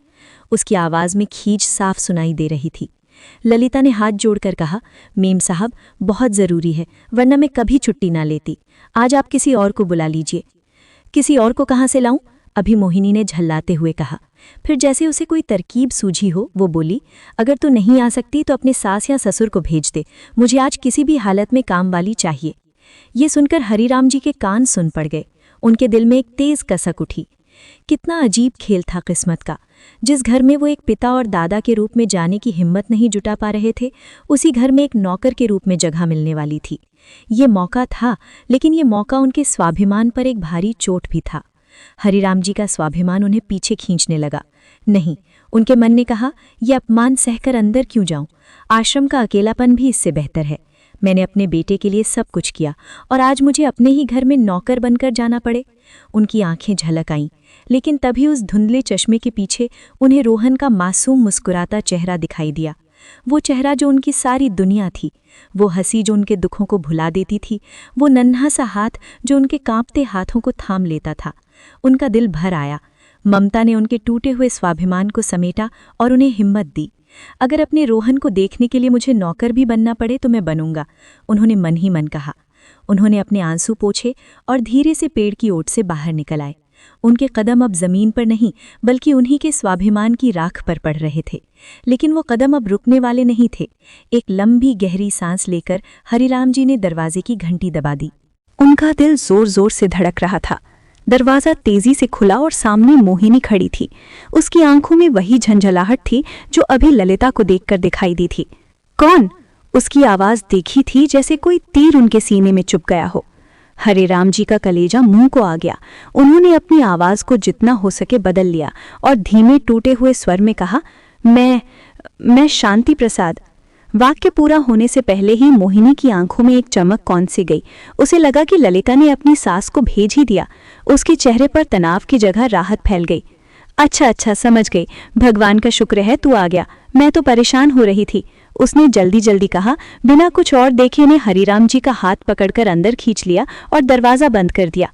उसकी आवाज में खींच साफ सुनाई दे रही थी। ललिता ने हाथ जोड़कर कहा, मेम साहब बहुत जरूरी है, वरना मैं कभी छुट्टी ना लेती। आज आप किसी और को बुला लीजिए। किसी और को कहाँ से लाऊं? अभी मोहिनी ने झल्लाते हुए कहा। फिर जैसे उसे कोई तरकीब सूझी हो वो बोली, अगर तू नहीं आ सकती तो अपने सास या ससुर को भेज दे, मुझे आज किसी भी हालत में काम वाली चाहिए। ये सुनकर हरिराम जी के कान सुन पड़ गए। उनके दिल में एक तेज कसक उठी। कितना अजीब खेल था किस्मत का। जिस घर में वो एक पिता और दादा के रूप में जाने की हिम्मत नहीं जुटा पा रहे थे, उसी घर में एक नौकर के रूप में जगह मिलने वाली थी। ये मौका था, लेकिन ये मौका उनके स्वाभिमान पर एक भारी चोट भी था। हरिराम जी का स्वाभिमान उन्हें पीछे खींचने लगा। नहीं, उनके मन ने कहा, यह अपमान सहकर अंदर क्यों जाऊं? आश्रम का अकेलापन भी इससे बेहतर है। मैंने अपने बेटे के लिए सब कुछ किया और आज मुझे अपने ही घर में नौकर बनकर जाना पड़े। उनकी आंखें झलक आईं, लेकिन तभी उस धुंधले चश्मे के पीछे उन्हें रोहन का मासूम मुस्कुराता चेहरा दिखाई दिया। वो चेहरा जो उनकी सारी दुनिया थी, वो हंसी जो उनके दुखों को भुला देती थी, वो नन्हा सा हाथ जो उनके कांपते हाथों को थाम लेता था। उनका दिल भर आया। ममता ने उनके टूटे हुए स्वाभिमान को समेटा और उन्हें हिम्मत दी। अगर अपने रोहन को देखने के लिए मुझे नौकर भी बनना पड़े तो मैं बनूंगा, उन्होंने मन ही मन कहा। उन्होंने अपने आंसू पोंछे और धीरे से पेड़ की ओट से बाहर निकल आए। उनके कदम अब जमीन पर नहीं बल्कि उन्हीं के स्वाभिमान की राख पर पड़ रहे थे। लेकिन वो कदम अब रुकने वाले नहीं थे। एक लंबी गहरी सांस लेकर हरिराम जी ने दरवाजे की घंटी दबा दी। उनका दिल जोर जोर से धड़क रहा था। दरवाज़ा तेजी से खुला और सामने मोहिनी खड़ी थी। उसकी आंखों में वही झंझलाहट थी जो अभी ललिता को देखकर दिखाई दी थी। कौन? उसकी आवाज़ देखी थी जैसे कोई तीर उनके सीने में चुभ गया हो। हरिराम जी का कलेजा मुंह को आ गया। उन्होंने अपनी आवाज़ को जितना हो सके बदल लिया और धीमे टूटे हुए स्वर में कहा, मैं शांति प्रसाद। वाक्य पूरा होने से पहले ही मोहिनी की आंखों में एक चमक कौन सी गई। उसे लगा कि ललिता ने अपनी सास को भेज ही दिया। उसके चेहरे पर तनाव की जगह राहत फैल गई। अच्छा समझ गई, भगवान का शुक्र है तू आ गया, मैं तो परेशान हो रही थी, उसने जल्दी जल्दी कहा। बिना कुछ और देखे ने हरिराम जी का हाथ पकड़कर अंदर खींच लिया और दरवाज़ा बंद कर दिया।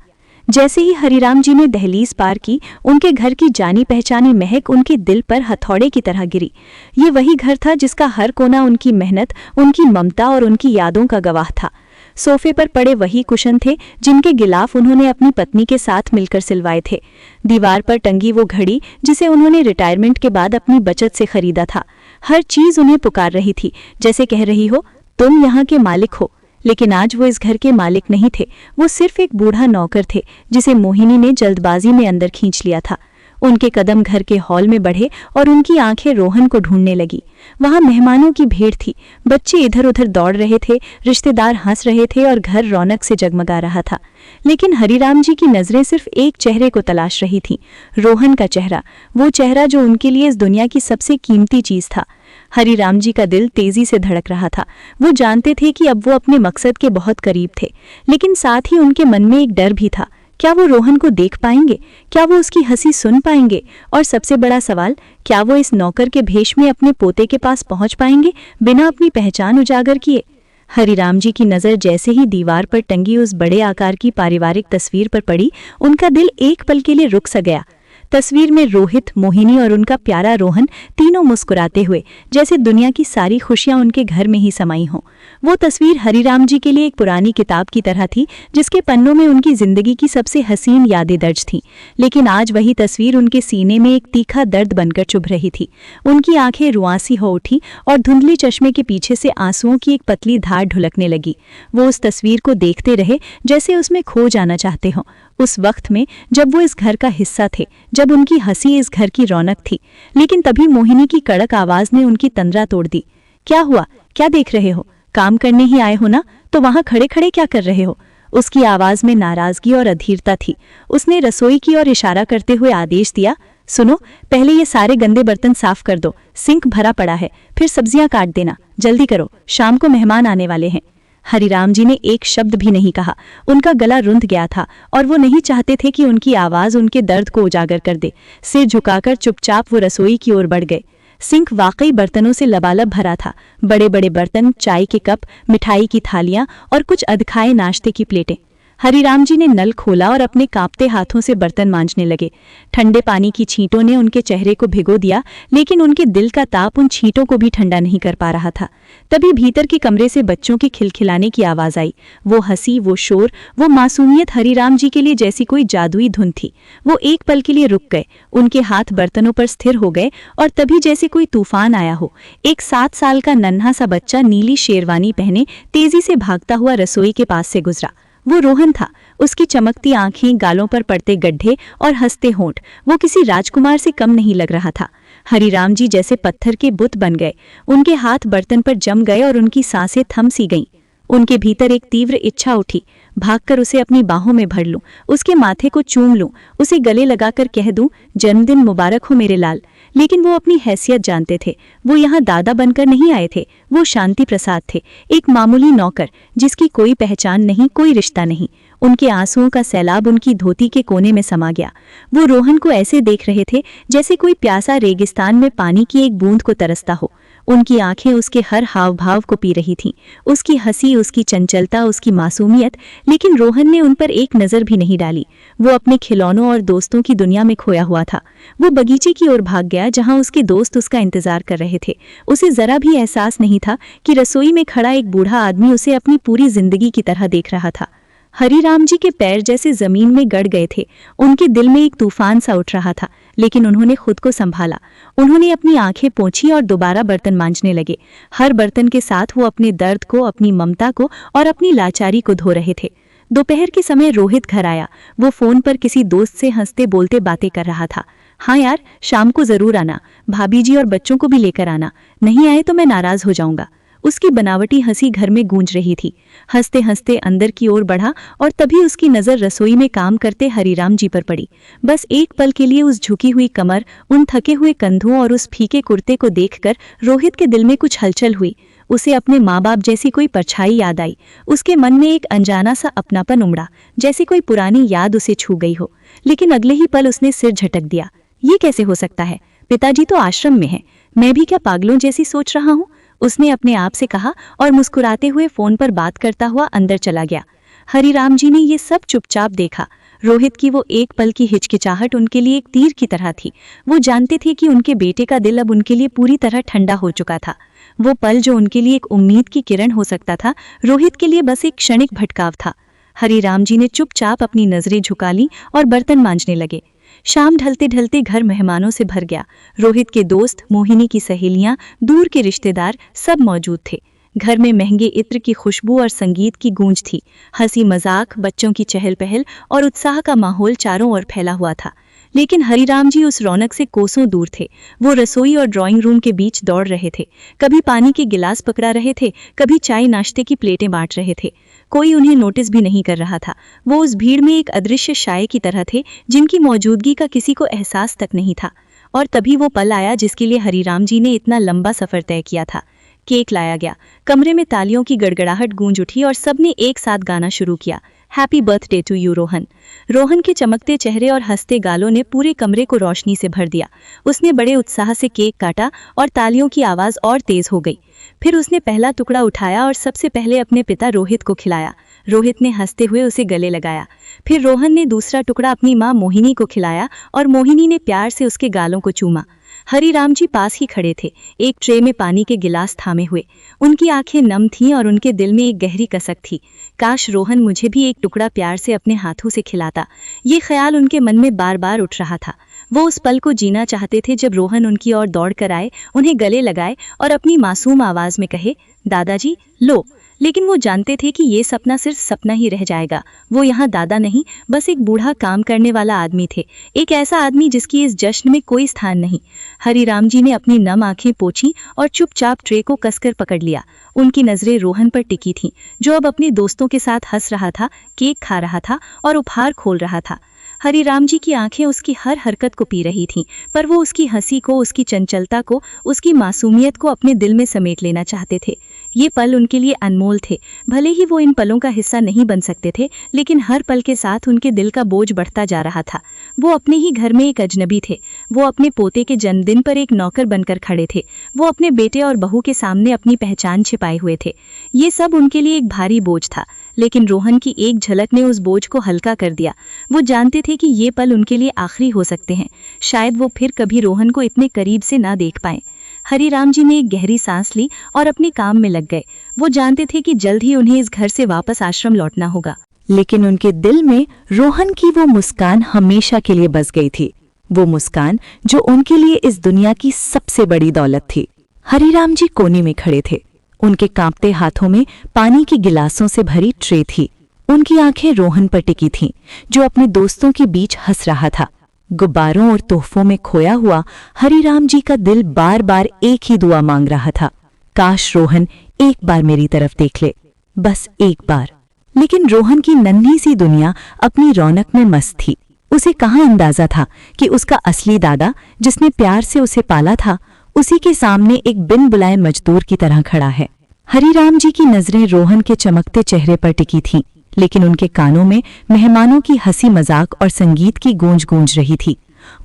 जैसे ही हरिराम जी ने दहलीज पार की, उनके घर की जानी पहचानी महक उनके दिल पर हथौड़े की तरह गिरी। ये वही घर था जिसका हर कोना उनकी मेहनत, उनकी ममता और उनकी यादों का गवाह था। सोफे पर पड़े वही कुशन थे जिनके गिलाफ उन्होंने अपनी पत्नी के साथ मिलकर सिलवाए थे। दीवार पर टंगी वो घड़ी जिसे उन्होंने रिटायरमेंट के बाद अपनी बचत से खरीदा था। हर चीज़ उन्हें पुकार रही थी, जैसे कह रही हो तुम यहाँ के मालिक हो। लेकिन आज वो इस घर के मालिक नहीं थे, वो सिर्फ एक बूढ़ा नौकर थे जिसे मोहिनी ने जल्दबाजी में अंदर खींच लिया था। उनके कदम घर के हॉल में बढ़े और उनकी आंखें रोहन को ढूंढने लगी। वहां मेहमानों की भीड़ थी, बच्चे इधर उधर दौड़ रहे थे, रिश्तेदार हंस रहे थे और घर रौनक से जगमगा रहा था। लेकिन हरिराम जी की नजरें सिर्फ एक चेहरे को तलाश रही थीं, रोहन का चेहरा, वो चेहरा जो उनके लिए इस दुनिया की सबसे कीमती चीज था। हरिराम जी का दिल तेजी से धड़क रहा था। वो जानते थे कि अब वो अपने मकसद के बहुत करीब थे, लेकिन साथ ही उनके मन में एक डर भी था। क्या वो रोहन को देख पाएंगे? क्या वो उसकी हंसी सुन पाएंगे? और सबसे बड़ा सवाल, क्या वो इस नौकर के भेष में अपने पोते के पास पहुंच पाएंगे बिना अपनी पहचान उजागर किए? हरिराम जी की नज़र जैसे ही दीवार पर टंगी उस बड़े आकार की पारिवारिक तस्वीर पर पड़ी, उनका दिल एक पल के लिए रुक सा गया। तस्वीर में रोहित, मोहिनी और उनका प्यारा रोहन तीनों मुस्कुराते हुए, जैसे दुनिया की सारी खुशियां उनके घर में ही समाई हों। वो तस्वीर हरिराम जी के लिए एक पुरानी किताब की तरह थी जिसके पन्नों में उनकी जिंदगी की सबसे हसीन यादें दर्ज थीं। लेकिन आज वही तस्वीर उनके सीने में एक तीखा दर्द बनकर चुभ रही थी। उनकी आंखें रुआंसी हो उठी और धुंधले चश्मे के पीछे से आंसुओं की एक पतली धार ढुलकने लगी। वो उस तस्वीर को देखते रहे जैसे उसमें खो जाना चाहते हों। उस वक्त में जब वो इस घर का हिस्सा थे, जब उनकी हंसी इस घर की रौनक थी। लेकिन तभी मोहिनी की कड़क आवाज ने उनकी तंद्रा तोड़ दी। क्या हुआ? क्या देख रहे हो? काम करने ही आए हो ना, तो वहां खड़े खड़े क्या कर रहे हो? उसकी आवाज में नाराजगी और अधीरता थी। उसने रसोई की ओर इशारा करते हुए आदेश दिया, सुनो, पहले ये सारे गंदे बर्तन साफ कर दो, सिंक भरा पड़ा है, फिर सब्जियां काट देना, जल्दी करो, शाम को मेहमान आने वाले हैं। हरिराम जी ने एक शब्द भी नहीं कहा। उनका गला रुंध गया था और वो नहीं चाहते थे कि उनकी आवाज उनके दर्द को उजागर कर दे। सिर झुकाकर चुपचाप वो रसोई की ओर बढ़ गए। सिंक वाकई बर्तनों से लबालब भरा था। बड़े बड़े बर्तन, चाय के कप, मिठाई की थालियां और कुछ अधखाए नाश्ते की प्लेटें। हरिराम जी ने नल खोला और अपने कांपते हाथों से बर्तन मांजने लगे। ठंडे पानी की छींटों ने उनके चेहरे को भिगो दिया, लेकिन उनके दिल का ताप उन छींटों को भी ठंडा नहीं कर पा रहा था। तभी भीतर के कमरे से बच्चों की खिलखिलाने की आवाज आई। वो हंसी, वो शोर, वो मासूमियत हरिराम जी के लिए जैसी कोई जादुई धुन थी। वो एक पल के लिए रुक गए, उनके हाथ बर्तनों पर स्थिर हो गए और तभी जैसे कोई तूफान आया हो, एक 7 साल का नन्हा सा बच्चा नीली शेरवानी पहने तेजी से भागता हुआ रसोई के पास से गुजरा। वो रोहन था। उसकी चमकती आंखें, गालों पर पड़ते गड्ढे और हंसते होंठ, वो किसी राजकुमार से कम नहीं लग रहा था। हरिराम जी जैसे पत्थर के बुत बन गए। उनके हाथ बर्तन पर जम गए और उनकी सांसें थम सी गईं। उनके भीतर एक तीव्र इच्छा उठी, भागकर उसे अपनी बाहों में भर लूं, उसके माथे को चूम लूं, उसे गले लगाकर कह दूं, जन्मदिन मुबारक हो मेरे लाल। लेकिन वो अपनी हैसियत जानते थे। वो यहाँ दादा बनकर नहीं आए थे, वो शांति प्रसाद थे, एक मामूली नौकर जिसकी कोई पहचान नहीं, कोई रिश्ता नहीं। उनके आंसुओं का सैलाब उनकी धोती के कोने में समा गया। वो रोहन को ऐसे देख रहे थे जैसे कोई प्यासा रेगिस्तान में पानी की एक बूंद को तरसता हो। उनकी आंखें उसके हर हाव भाव को पी रही थीं, उसकी हंसी, उसकी चंचलता, उसकी मासूमियत। लेकिन रोहन ने उन पर एक नज़र भी नहीं डाली। वो अपने खिलौनों और दोस्तों की दुनिया में खोया हुआ था। वो बगीचे की ओर भाग गया जहां उसके दोस्त उसका इंतजार कर रहे थे। उसे जरा भी एहसास नहीं था कि रसोई में खड़ा एक बूढ़ा आदमी उसे अपनी पूरी जिंदगी की तरह देख रहा था। हरिराम जी के पैर जैसे जमीन में गड़ गए थे। उनके दिल में एक तूफान सा उठ रहा था, लेकिन उन्होंने खुद को संभाला। उन्होंने अपनी आंखें पोंछी और दोबारा बर्तन मांजने लगे। हर बर्तन के साथ वो अपने दर्द को, अपनी ममता को और अपनी लाचारी को धो रहे थे। दोपहर के समय रोहित घर आया। वो फोन पर किसी दोस्त से हंसते बोलते बातें कर रहा था। हाँ यार, शाम को जरूर आना, भाभी जी और बच्चों को भी लेकर आना, नहीं आए तो मैं नाराज हो जाऊंगा। उसकी बनावटी हंसी घर में गूंज रही थी। हंसते हंसते अंदर की ओर बढ़ा और तभी उसकी नज़र रसोई में काम करते हरिराम जी पर पड़ी। बस एक पल के लिए उस झुकी हुई कमर, उन थके हुए कंधों और उस फीके कुर्ते को देखकर रोहित के दिल में कुछ हलचल हुई। उसे अपने माँ बाप जैसी कोई परछाई याद आई। उसके मन में एक अनजाना सा अपनापन उमड़ा, जैसे कोई पुरानी याद उसे छू गई हो। लेकिन अगले ही पल उसने सिर झटक दिया। ये कैसे हो सकता है? पिताजी तो आश्रम में हैं, मैं भी क्या पागलों जैसी सोच रहा हूँ? उसने अपने आप से कहा और मुस्कुराते हुए फोन पर बात करता हुआ अंदर चला गया। हरिराम जी ने ये सब चुपचाप देखा। रोहित की वो एक पल की हिचकिचाहट उनके लिए एक तीर की तरह थी। वो जानते थे कि उनके बेटे का दिल अब उनके लिए पूरी तरह ठंडा हो चुका था। वो पल जो उनके लिए एक उम्मीद की किरण हो सकता था, रोहित के लिए बस एक क्षणिक भटकाव था। हरिराम जी ने चुपचाप अपनी नजरें झुका ली और बर्तन मांजने लगे। शाम ढलते ढलते घर मेहमानों से भर गया। रोहित के दोस्त, मोहिनी की सहेलियां, दूर के रिश्तेदार सब मौजूद थे। घर में महंगे इत्र की खुशबू और संगीत की गूंज थी। हंसी मजाक, बच्चों की चहल पहल और उत्साह का माहौल चारों ओर फैला हुआ था। लेकिन हरिराम जी उस रौनक से कोसों दूर थे। वो रसोई और ड्राइंग रूम के बीच दौड़ रहे थे। कभी पानी के गिलास पकड़ा रहे थे, कभी चाय नाश्ते की प्लेटें बांट रहे थे। कोई उन्हें नोटिस भी नहीं कर रहा था। वो उस भीड़ में एक अदृश्य साये की तरह थे, जिनकी मौजूदगी का किसी को एहसास तक नहीं था। और तभी वो पल आया जिसके लिए हरिराम जी ने इतना लंबा सफर तय किया था। केक लाया गया। कमरे में तालियों की गड़गड़ाहट गूंज उठी और सबने एक साथ गाना शुरू किया, happy birthday to you Rohan. Rohan के चमकते चेहरे और हंसते गालों ने पूरे कमरे को रोशनी से भर दिया। उसने बड़े उत्साह से केक काटा और तालियों की आवाज़ और तेज हो गई। फिर उसने पहला टुकड़ा उठाया और सबसे पहले अपने पिता रोहित को खिलाया। रोहित ने हंसते हुए उसे गले लगाया। फिर रोहन ने दूसरा टुकड़ा अपनी माँ मोहिनी को खिलाया और मोहिनी ने प्यार से उसके गालों को चूमा। हरिराम जी पास ही खड़े थे, एक ट्रे में पानी के गिलास थामे हुए। उनकी आंखें नम थीं और उनके दिल में एक गहरी कसक थी। काश रोहन मुझे भी एक टुकड़ा प्यार से अपने हाथों से खिलाता। ये ख्याल उनके मन में बार बार उठ रहा था। वो उस पल को जीना चाहते थे जब रोहन उनकी ओर दौड़ कर आए, उन्हें गले लगाए और अपनी मासूम आवाज में कहे, दादाजी लो। लेकिन वो जानते थे कि ये सपना सिर्फ सपना ही रह जाएगा। वो यहाँ दादा नहीं, बस एक बूढ़ा काम करने वाला आदमी थे, एक ऐसा आदमी जिसकी इस जश्न में कोई स्थान नहीं। हरिराम जी ने अपनी नम आंखें पोंछी और चुपचाप ट्रे को कसकर पकड़ लिया। उनकी नजरें रोहन पर टिकी थीं, जो अब अपने दोस्तों के साथ हंस रहा था, केक खा रहा था और उपहार खोल रहा था। हरिराम जी की आंखें उसकी हर हरकत को पी रही थीं, पर वो उसकी हंसी को, उसकी चंचलता को, उसकी मासूमियत को अपने दिल में समेट लेना चाहते थे। ये पल उनके लिए अनमोल थे। भले ही वो इन पलों का हिस्सा नहीं बन सकते थे, लेकिन हर पल के साथ उनके दिल का बोझ बढ़ता जा रहा था। वो अपने ही घर में एक अजनबी थे। वो अपने पोते के जन्मदिन पर एक नौकर बनकर खड़े थे। वो अपने बेटे और बहू के सामने अपनी पहचान छिपाए हुए थे। ये सब उनके लिए एक भारी बोझ था, लेकिन रोहन की एक झलक ने उस बोझ को हल्का कर दिया। वो जानते थे कि ये पल उनके लिए आखिरी हो सकते हैं। शायद वो फिर कभी रोहन को इतने करीब से ना देख पाए। हरिराम जी ने एक गहरी सांस ली और अपने काम में लग गए। वो जानते थे कि जल्द ही उन्हें इस घर से वापस आश्रम लौटना होगा। लेकिन उनके दिल में रोहन की वो मुस्कान हमेशा के लिए बस गई थी। वो मुस्कान जो उनके लिए इस दुनिया की सबसे बड़ी दौलत थी। हरिराम जी कोने में खड़े थे। उनके कांपते हाथों में पानी के गिलासों से भरी ट्रे थी। उनकी आंखें रोहन पर टिकी थीं, जो अपने दोस्तों के बीच हंस रहा था। गुब्बारों और तोहफों में खोया हुआ हरिराम जी का दिल बार बार एक ही दुआ मांग रहा था, काश रोहन एक बार मेरी तरफ देख ले, बस एक बार। लेकिन रोहन की नन्ही सी दुनिया अपनी रौनक में मस्त थी। उसे कहाँ अंदाजा था कि उसका असली दादा, जिसने प्यार से उसे पाला था, उसी के सामने एक बिन बुलाए मजदूर की तरह खड़ा है। हरिराम जी की नजरें रोहन के चमकते चेहरे पर टिकी थीं, लेकिन उनके कानों में मेहमानों की हंसी मजाक और संगीत की गूंज गूंज रही थी।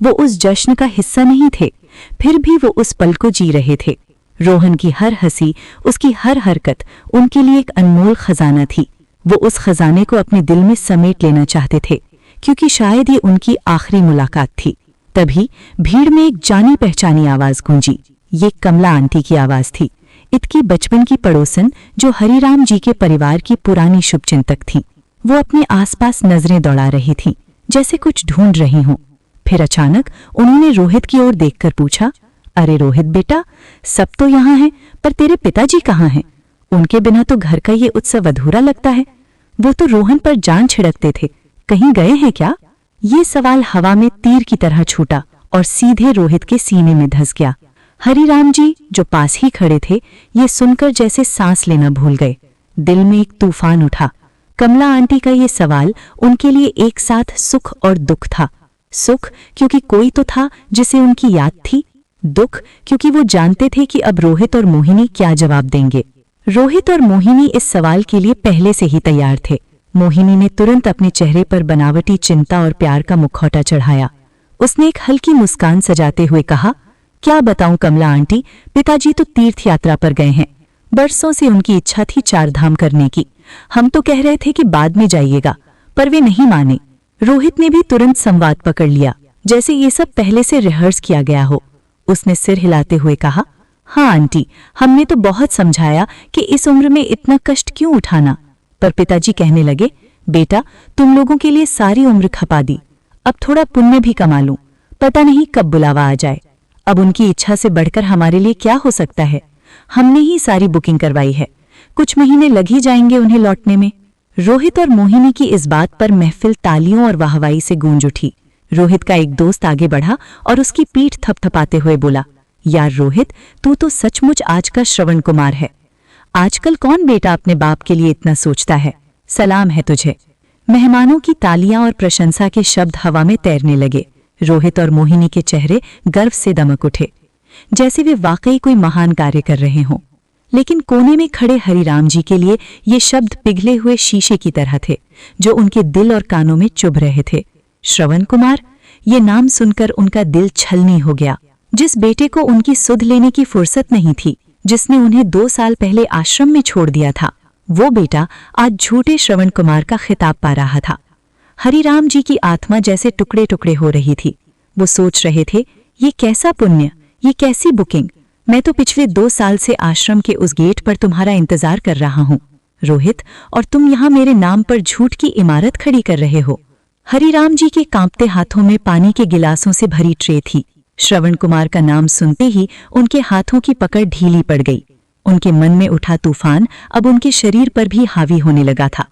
वो उस जश्न का हिस्सा नहीं थे, फिर भी वो उस पल को जी रहे थे। रोहन की हर हंसी, उसकी हर हरकत उनके लिए एक अनमोल खजाना थी। वो उस खजाने को अपने दिल में समेट लेना चाहते थे, क्योंकि शायद ये उनकी आखिरी मुलाकात थी। तभी भीड़ में एक जानी पहचानी आवाज गूंजी। ये कमला आंटी की आवाज थी, इतकी बचपन की पड़ोसन जो हरिराम जी के परिवार की पुरानी शुभचिंतक थी। वो अपने आसपास नजरें दौड़ा रही थीं, जैसे कुछ ढूंढ रही हों। फिर अचानक उन्होंने रोहित की ओर देखकर पूछा, अरे रोहित बेटा, सब तो यहाँ हैं, पर तेरे पिताजी कहाँ हैं? उनके बिना तो घर का ये उत्सव अधूरा लगता है। वो तो रोहन पर जान छिड़कते थे, कहीं गए हैं क्या? ये सवाल हवा में तीर की तरह छूटा और सीधे रोहित के सीने में धंस गया। हरिराम जी, जो पास ही खड़े थे, ये सुनकर जैसे सांस लेना भूल गए। दिल में एक तूफान उठा। कमला आंटी का ये सवाल उनके लिए एक साथ सुख और दुख था। सुख क्योंकि कोई तो था जिसे उनकी याद थी, दुख क्योंकि वो जानते थे कि अब रोहित और मोहिनी क्या जवाब देंगे। रोहित और मोहिनी इस सवाल के लिए पहले से ही तैयार थे। मोहिनी ने तुरंत अपने चेहरे पर बनावटी चिंता और प्यार का मुखौटा चढ़ाया। उसने एक हल्की मुस्कान सजाते हुए कहा, क्या बताऊं कमला आंटी, पिताजी तो तीर्थ यात्रा पर गए हैं। बरसों से उनकी इच्छा थी 4 धाम करने की। हम तो कह रहे थे कि बाद में जाइएगा, पर वे नहीं माने। रोहित ने भी तुरंत संवाद पकड़ लिया, जैसे ये सब पहले से रिहर्स किया गया हो। उसने सिर हिलाते हुए कहा, हाँ आंटी, हमने तो बहुत समझाया कि इस उम्र में इतना कष्ट क्यों उठाना, पर पिताजी कहने लगे, बेटा तुम लोगों के लिए सारी उम्र खपा दी, अब थोड़ा पुण्य भी कमा लूं, पता नहीं कब बुलावा आ जाए। अब उनकी इच्छा से बढ़कर हमारे लिए क्या हो सकता है? हमने ही सारी बुकिंग करवाई है, कुछ महीने लग ही जाएंगे उन्हें लौटने में। रोहित और मोहिनी की इस बात पर महफिल तालियों और वाहवाही से गूंज उठी। रोहित का एक दोस्त आगे बढ़ा और उसकी पीठ थपथपाते हुए बोला, यार रोहित, तू तो सचमुच आज का श्रवण कुमार है। आजकल कौन बेटा अपने बाप के लिए इतना सोचता है? सलाम है तुझे। मेहमानों की तालियां और प्रशंसा के शब्द हवा में तैरने लगे। रोहित और मोहिनी के चेहरे गर्व से दमक उठे, जैसे वे वाकई कोई महान कार्य कर रहे हों। लेकिन कोने में खड़े हरिराम जी के लिए ये शब्द पिघले हुए शीशे की तरह थे, जो उनके दिल और कानों में चुभ रहे थे। श्रवण कुमार, ये नाम सुनकर उनका दिल छलनी हो गया। जिस बेटे को उनकी सुध लेने की फुर्सत नहीं थी, जिसने उन्हें 2 साल पहले आश्रम में छोड़ दिया था, वो बेटा आज झूठे श्रवण कुमार का खिताब पा रहा था। हरिराम जी की आत्मा जैसे टुकड़े टुकड़े हो रही थी। वो सोच रहे थे, ये कैसा पुण्य, ये कैसी बुकिंग। मैं तो पिछले 2 साल से आश्रम के उस गेट पर तुम्हारा इंतजार कर रहा हूँ रोहित, और तुम यहाँ मेरे नाम पर झूठ की इमारत खड़ी कर रहे हो। हरिराम जी के कांपते हाथों में पानी के गिलासों से भरी ट्रे थी। श्रवण कुमार का नाम सुनते ही उनके हाथों की पकड़ ढीली पड़ गई। उनके मन में उठा तूफान अब उनके शरीर पर भी हावी होने लगा था।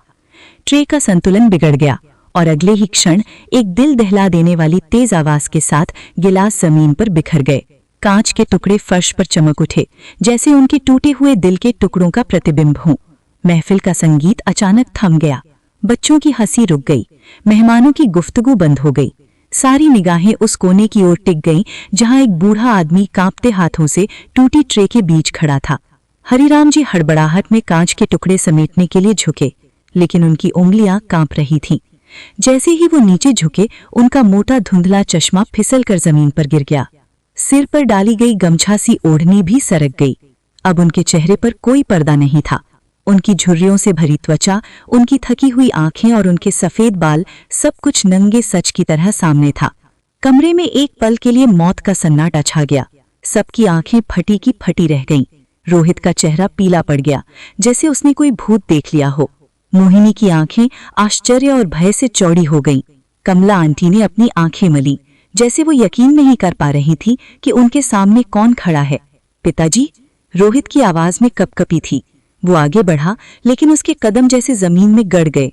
ट्रे का संतुलन बिगड़ गया और अगले ही क्षण एक दिल दहला देने वाली तेज आवाज के साथ गिलास जमीन पर बिखर गए। कांच के टुकड़े फर्श पर चमक उठे, जैसे उनके टूटे हुए दिल के टुकड़ों का प्रतिबिंब हो। महफिल का संगीत अचानक थम गया। बच्चों की हंसी रुक गई, मेहमानों की गुफ्तगू बंद हो गई। सारी निगाहें उस कोने की ओर टिक गईं जहां एक बूढ़ा आदमी कांपते हाथों से टूटी ट्रे के बीच खड़ा था। हरिराम जी हड़बड़ाहट में कांच के टुकड़े समेटने के लिए झुके, लेकिन उनकी उंगलियां कांप रही थीं। जैसे ही वो नीचे झुके, उनका मोटा धुंधला चश्मा फिसलकर जमीन पर गिर गया। सिर पर डाली गई गमछा सी ओढ़नी भी सरक गई। अब उनके चेहरे पर कोई पर्दा नहीं था। उनकी झुर्रियों से भरी त्वचा, उनकी थकी हुई आंखें और उनके सफेद बाल, सब कुछ नंगे सच की तरह सामने था। कमरे में एक पल के लिए मौत का सन्नाटा छा गया। सबकी आंखें फटी की फटी रह गईं। रोहित का चेहरा पीला पड़ गया, जैसे उसने कोई भूत देख लिया हो। मोहिनी की आंखें आश्चर्य और भय से चौड़ी हो गईं। कमला आंटी ने अपनी आंखें मली, जैसे वो यकीन नहीं कर पा रही थी कि उनके सामने कौन खड़ा है। पिताजी, रोहित की आवाज में कपकपी थी। वो आगे बढ़ा, लेकिन उसके कदम जैसे जमीन में गड़ गए।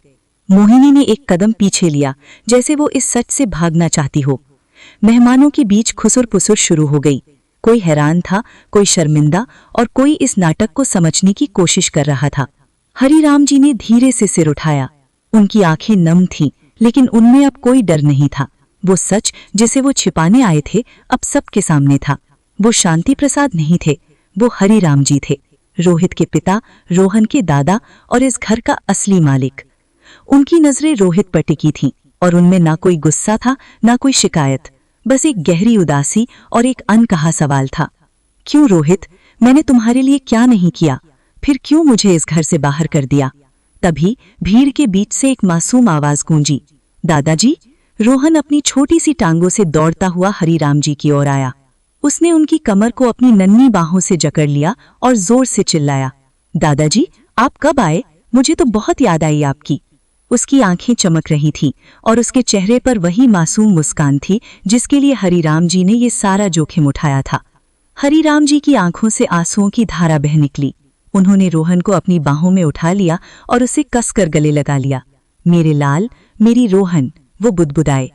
मोहिनी ने एक कदम पीछे लिया, जैसे वो इस सच से भागना चाहती हो। मेहमानों के बीच खुसुर पुसुर शुरू हो गई। कोई हैरान था, कोई शर्मिंदा, और कोई इस नाटक को समझने की कोशिश कर रहा था। हरिराम जी ने धीरे से सिर उठाया। उनकी आंखें नम थीं, लेकिन उनमें अब कोई डर नहीं था। वो सच जिसे वो छिपाने आए थे अब सबके सामने था। वो शांति प्रसाद नहीं थे, वो हरिराम जी थे, रोहित के पिता, रोहन के दादा और इस घर का असली मालिक। उनकी नजरें रोहित पर टिकी थीं, और उनमें ना कोई गुस्सा था, ना कोई शिकायत, बस एक गहरी उदासी और एक अनकहा सवाल था। क्यों रोहित, मैंने तुम्हारे लिए क्या नहीं किया? फिर क्यों मुझे इस घर से बाहर कर दिया? तभी भीड़ के बीच से एक मासूम आवाज गूंजी, दादाजी। रोहन अपनी छोटी सी टांगों से दौड़ता हुआ हरिराम जी की ओर आया। उसने उनकी कमर को अपनी नन्ही बाहों से जकड़ लिया और जोर से चिल्लाया, दादाजी, आप कब आए? मुझे तो बहुत याद आई आपकी। उसकी आंखें चमक रही थीं और उसके चेहरे पर वही मासूम मुस्कान थी जिसके लिए हरिराम जी ने ये सारा जोखिम उठाया था। हरिराम जी की आंखों से आंसुओं की धारा बह निकली। उन्होंने रोहन को अपनी बाहों में उठा लिया और उसे कसकर गले लगा लिया। मेरे लाल, मेरी रोहन, वो बुदबुदाए।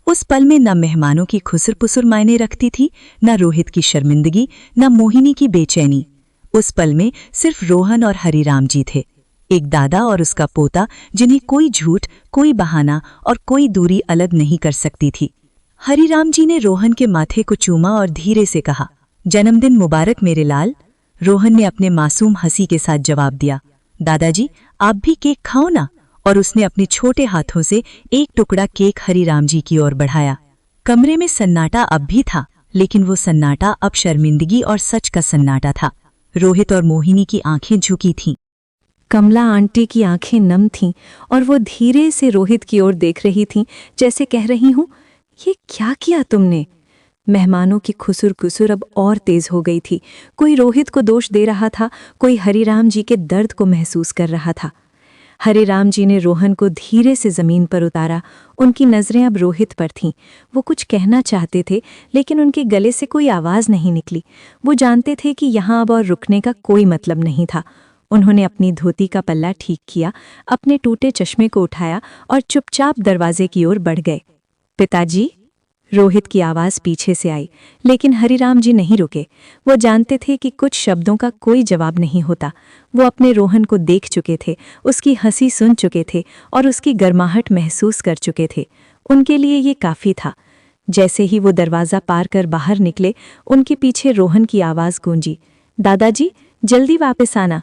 उस पल में न मेहमानों की खुसर-पुसर मायने रखती थी, न रोहित की शर्मिंदगी, न मोहिनी की बेचैनी। उस पल में सिर्फ रोहन और हरिराम जी थे, एक दादा और उसका पोता जिन्हें कोई झूठ, कोई बहाना और कोई दूरी अलग नहीं कर सकती थी। हरिराम जी ने रोहन के माथे को चूमा और धीरे से कहा, जन्मदिन मुबारक मेरे लाल। रोहन ने अपने मासूम हंसी के साथ जवाब दिया, दादाजी, आप भी केक खाओ ना। और उसने अपने छोटे हाथों से एक टुकड़ा केक हरिराम जी की ओर बढ़ाया। कमरे में सन्नाटा अब भी था, लेकिन वो सन्नाटा अब शर्मिंदगी और सच का सन्नाटा था। रोहित और मोहिनी की आंखें झुकी थीं। कमला आंटी की आंखें नम थीं और वो धीरे से रोहित की ओर देख रही थीं, जैसे कह रही हूं, ये क्या किया तुमने? मेहमानों की खुसुर कुसुर अब और तेज हो गई थी। कोई रोहित को दोष दे रहा था, कोई हरिराम जी के दर्द को महसूस कर रहा था। हरिराम जी ने रोहन को धीरे से जमीन पर उतारा। उनकी नजरें अब रोहित पर थीं। वो कुछ कहना चाहते थे, लेकिन उनके गले से कोई आवाज नहीं निकली। वो जानते थे कि यहाँ अब और रुकने का कोई मतलब नहीं था। उन्होंने अपनी धोती का पल्ला ठीक किया, अपने टूटे चश्मे को उठाया और चुपचाप दरवाजे की ओर बढ़ गए। पिताजी, रोहित की आवाज पीछे से आई, लेकिन हरिराम जी नहीं रुके। वो जानते थे कि कुछ शब्दों का कोई जवाब नहीं होता। वो अपने रोहन को देख चुके थे, उसकी हंसी सुन चुके थे और उसकी गर्माहट महसूस कर चुके थे। उनके लिए ये काफी था। जैसे ही वो दरवाज़ा पार कर बाहर निकले, उनके पीछे रोहन की आवाज़ गूंजी, दादाजी, जल्दी वापस आना।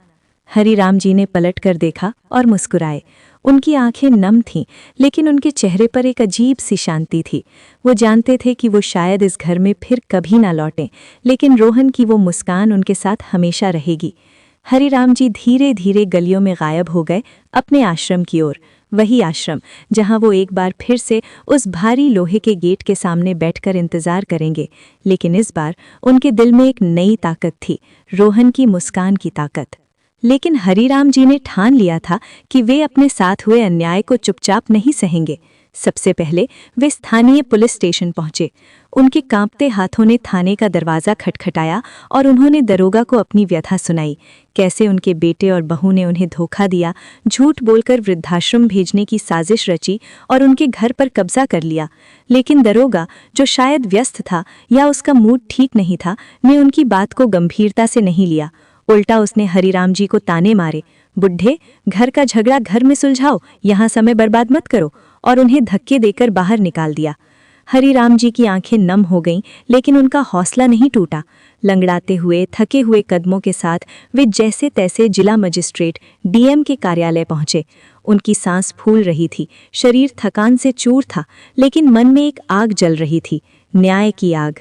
हरिराम जी ने पलट कर देखा और मुस्कुराए। उनकी आंखें नम थीं, लेकिन उनके चेहरे पर एक अजीब सी शांति थी। वो जानते थे कि वो शायद इस घर में फिर कभी ना लौटें, लेकिन रोहन की वो मुस्कान उनके साथ हमेशा रहेगी। हरिराम जी धीरे धीरे गलियों में गायब हो गए, अपने आश्रम की ओर। वही आश्रम जहां वो एक बार फिर से उस भारी लोहे के गेट के सामने बैठकर इंतजार करेंगे, लेकिन इस बार उनके दिल में एक नई ताकत थी, रोहन की मुस्कान की ताकत। लेकिन हरिराम जी ने ठान लिया था कि वे अपने साथ हुए अन्याय को चुपचाप नहीं सहेंगे। सबसे पहले वे स्थानीय पुलिस स्टेशन पहुंचे। उनके कांपते हाथों ने थाने का दरवाज़ा खटखटाया और उन्होंने दरोगा को अपनी व्यथा सुनाई। कैसे उनके बेटे और बहू ने उन्हें धोखा दिया, झूठ बोलकर वृद्धाश्रम भेजने की साजिश रची और उनके घर पर कब्जा कर लिया। लेकिन दरोगा, जो शायद व्यस्त था या उसका मूड ठीक नहीं था, ने उनकी बात को गंभीरता से नहीं लिया। उल्टा उसने हरिराम जी को ताने मारे, बुढ़े, घर का झगड़ा घर में सुलझाओ, यहाँ समय बर्बाद मत करो, और उन्हें धक्के देकर बाहर निकाल दिया। हरिराम जी की आंखें नम हो गईं, लेकिन उनका हौसला नहीं टूटा। लंगड़ाते हुए, थके हुए कदमों के साथ वे जैसे तैसे जिला मजिस्ट्रेट डीएम के कार्यालय पहुंचे। उनकी सांस फूल रही थी, शरीर थकान से चूर था, लेकिन मन में एक आग जल रही थी, न्याय की आग।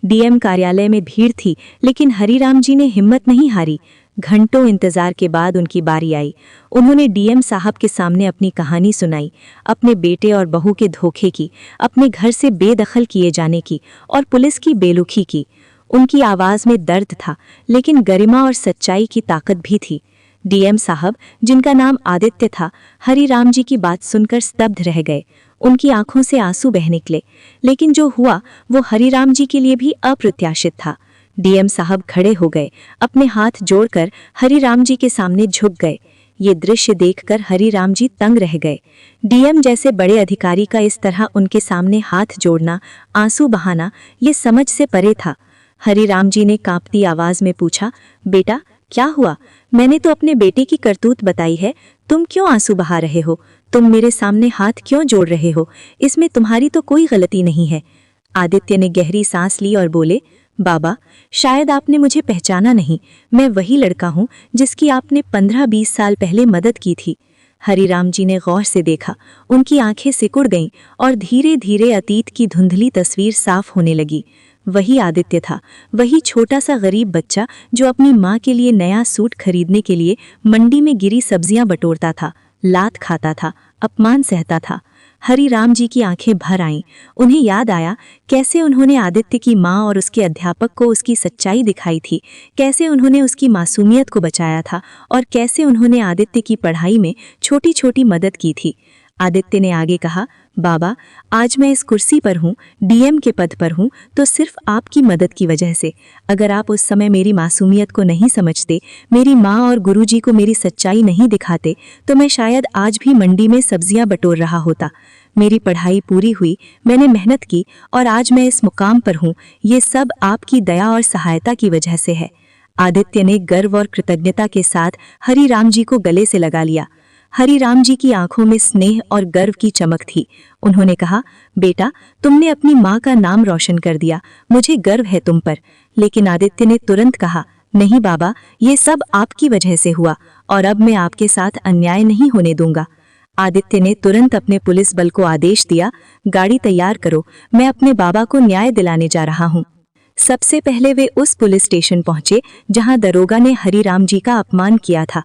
डीएम कार्यालय में भीड़ थी, लेकिन हरिराम जी ने हिम्मत नहीं हारी। घंटों इंतजार के बाद उनकी बारी आई। उन्होंने डीएम साहब के सामने अपनी कहानी सुनाई, अपने बेटे और बहू के धोखे की, अपने घर से बेदखल किए जाने की और पुलिस की बेलुखी की। उनकी आवाज में दर्द था, लेकिन गरिमा और सच्चाई की ताकत भी थी। डीएम साहब, जिनका नाम आदित्य था, हरिराम जी की बात सुनकर स्तब्ध रह गए। उनकी आंखों से आंसू बह निकले। लेकिन जो हुआ वो हरिराम जी के लिए भी अप्रत्याशित था। डीएम साहब खड़े हो गए, अपने हाथ जोड़कर हरिराम जी के सामने झुक गए। ये दृश्य देखकर हरिराम जी तंग रह गए। डीएम जैसे बड़े अधिकारी का इस तरह उनके सामने हाथ जोड़ना, आंसू बहाना, ये समझ से परे था। हरिराम जी ने कांपती आवाज में पूछा, बेटा क्या हुआ? मैंने तो अपने बेटे की करतूत बताई है, तुम क्यों आंसू बहा रहे हो? तुम मेरे सामने हाथ क्यों जोड़ रहे हो? इसमें तुम्हारी तो कोई गलती नहीं है। आदित्य ने गहरी सांस ली और बोले, बाबा, शायद आपने मुझे पहचाना नहीं। मैं वही लड़का हूँ जिसकी आपने 15-20 साल पहले मदद की थी। हरिराम जी ने गौर से देखा। उनकी आंखें सिकुड़ गईं और धीरे धीरे अतीत की धुंधली तस्वीर साफ होने लगी। वही आदित्य था, वही छोटा सा गरीब बच्चा जो अपनी माँ के लिए नया सूट खरीदने के लिए मंडी में गिरी सब्जियां बटोरता था, लात खाता था, अपमान सहता था। हरिराम जी की आंखें भर आईं। उन्हें याद आया कैसे उन्होंने आदित्य की माँ और उसके अध्यापक को उसकी सच्चाई दिखाई थी, कैसे उन्होंने उसकी मासूमियत को बचाया था और कैसे उन्होंने आदित्य की पढ़ाई में छोटी छोटी मदद की थी। आदित्य ने आगे कहा, बाबा, आज मैं इस कुर्सी पर हूँ, डीएम के पद पर हूँ, तो सिर्फ आपकी मदद की वजह से। अगर आप उस समय मेरी मासूमियत को नहीं समझते, मेरी माँ और गुरुजी को मेरी सच्चाई नहीं दिखाते, तो मैं शायद आज भी मंडी में सब्जियां बटोर रहा होता। मेरी पढ़ाई पूरी हुई, मैंने मेहनत की और आज मैं इस मुकाम पर हूँ। ये सब आपकी दया और सहायता की वजह से है। आदित्य ने गर्व और कृतज्ञता के साथ हरिराम जी को गले से लगा लिया। हरिराम जी की आंखों में स्नेह और गर्व की चमक थी। उन्होंने कहा, बेटा, तुमने अपनी माँ का नाम रोशन कर दिया, मुझे गर्व है तुम पर। लेकिन आदित्य ने तुरंत कहा, नहीं बाबा, ये सब आपकी वजह से हुआ और अब मैं आपके साथ अन्याय नहीं होने दूंगा। आदित्य ने तुरंत अपने पुलिस बल को आदेश दिया, गाड़ी तैयार करो, मैं अपने बाबा को न्याय दिलाने जा रहा हूँ। सबसे पहले वे उस पुलिस स्टेशन पहुंचे जहां दरोगा ने हरिराम जी का अपमान किया था।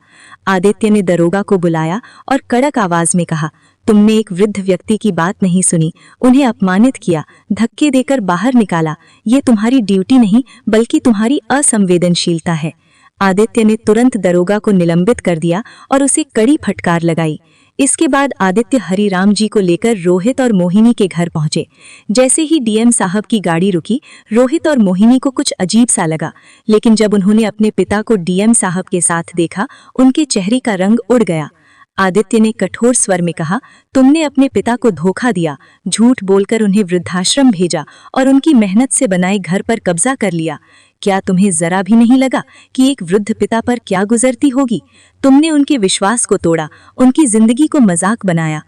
आदित्य ने दरोगा को बुलाया और कड़क आवाज में कहा, तुमने एक वृद्ध व्यक्ति की बात नहीं सुनी, उन्हें अपमानित किया, धक्के देकर बाहर निकाला। ये तुम्हारी ड्यूटी नहीं बल्कि तुम्हारी असंवेदनशीलता है। आदित्य ने तुरंत दरोगा को निलंबित कर दिया और उसे कड़ी फटकार लगाई। इसके बाद आदित्य हरिराम जी को लेकर रोहित और मोहिनी के घर पहुंचे। जैसे ही डीएम साहब की गाड़ी रुकी, रोहित और मोहिनी को कुछ अजीब सा लगा, लेकिन जब उन्होंने अपने पिता को डीएम साहब के साथ देखा, उनके चेहरे का रंग उड़ गया। आदित्य ने कठोर स्वर में कहा, तुमने अपने पिता को धोखा दिया, झूठ बोलकर उन्हें वृद्धाश्रम भेजा और उनकी मेहनत से बनाए घर पर कब्जा कर लिया। क्या तुम्हें जरा भी नहीं लगा कि एक वृद्ध पिता पर क्या गुजरती होगी? तुमने उनके विश्वास को तोड़ा, उनकी जिंदगी को मजाक बनाया।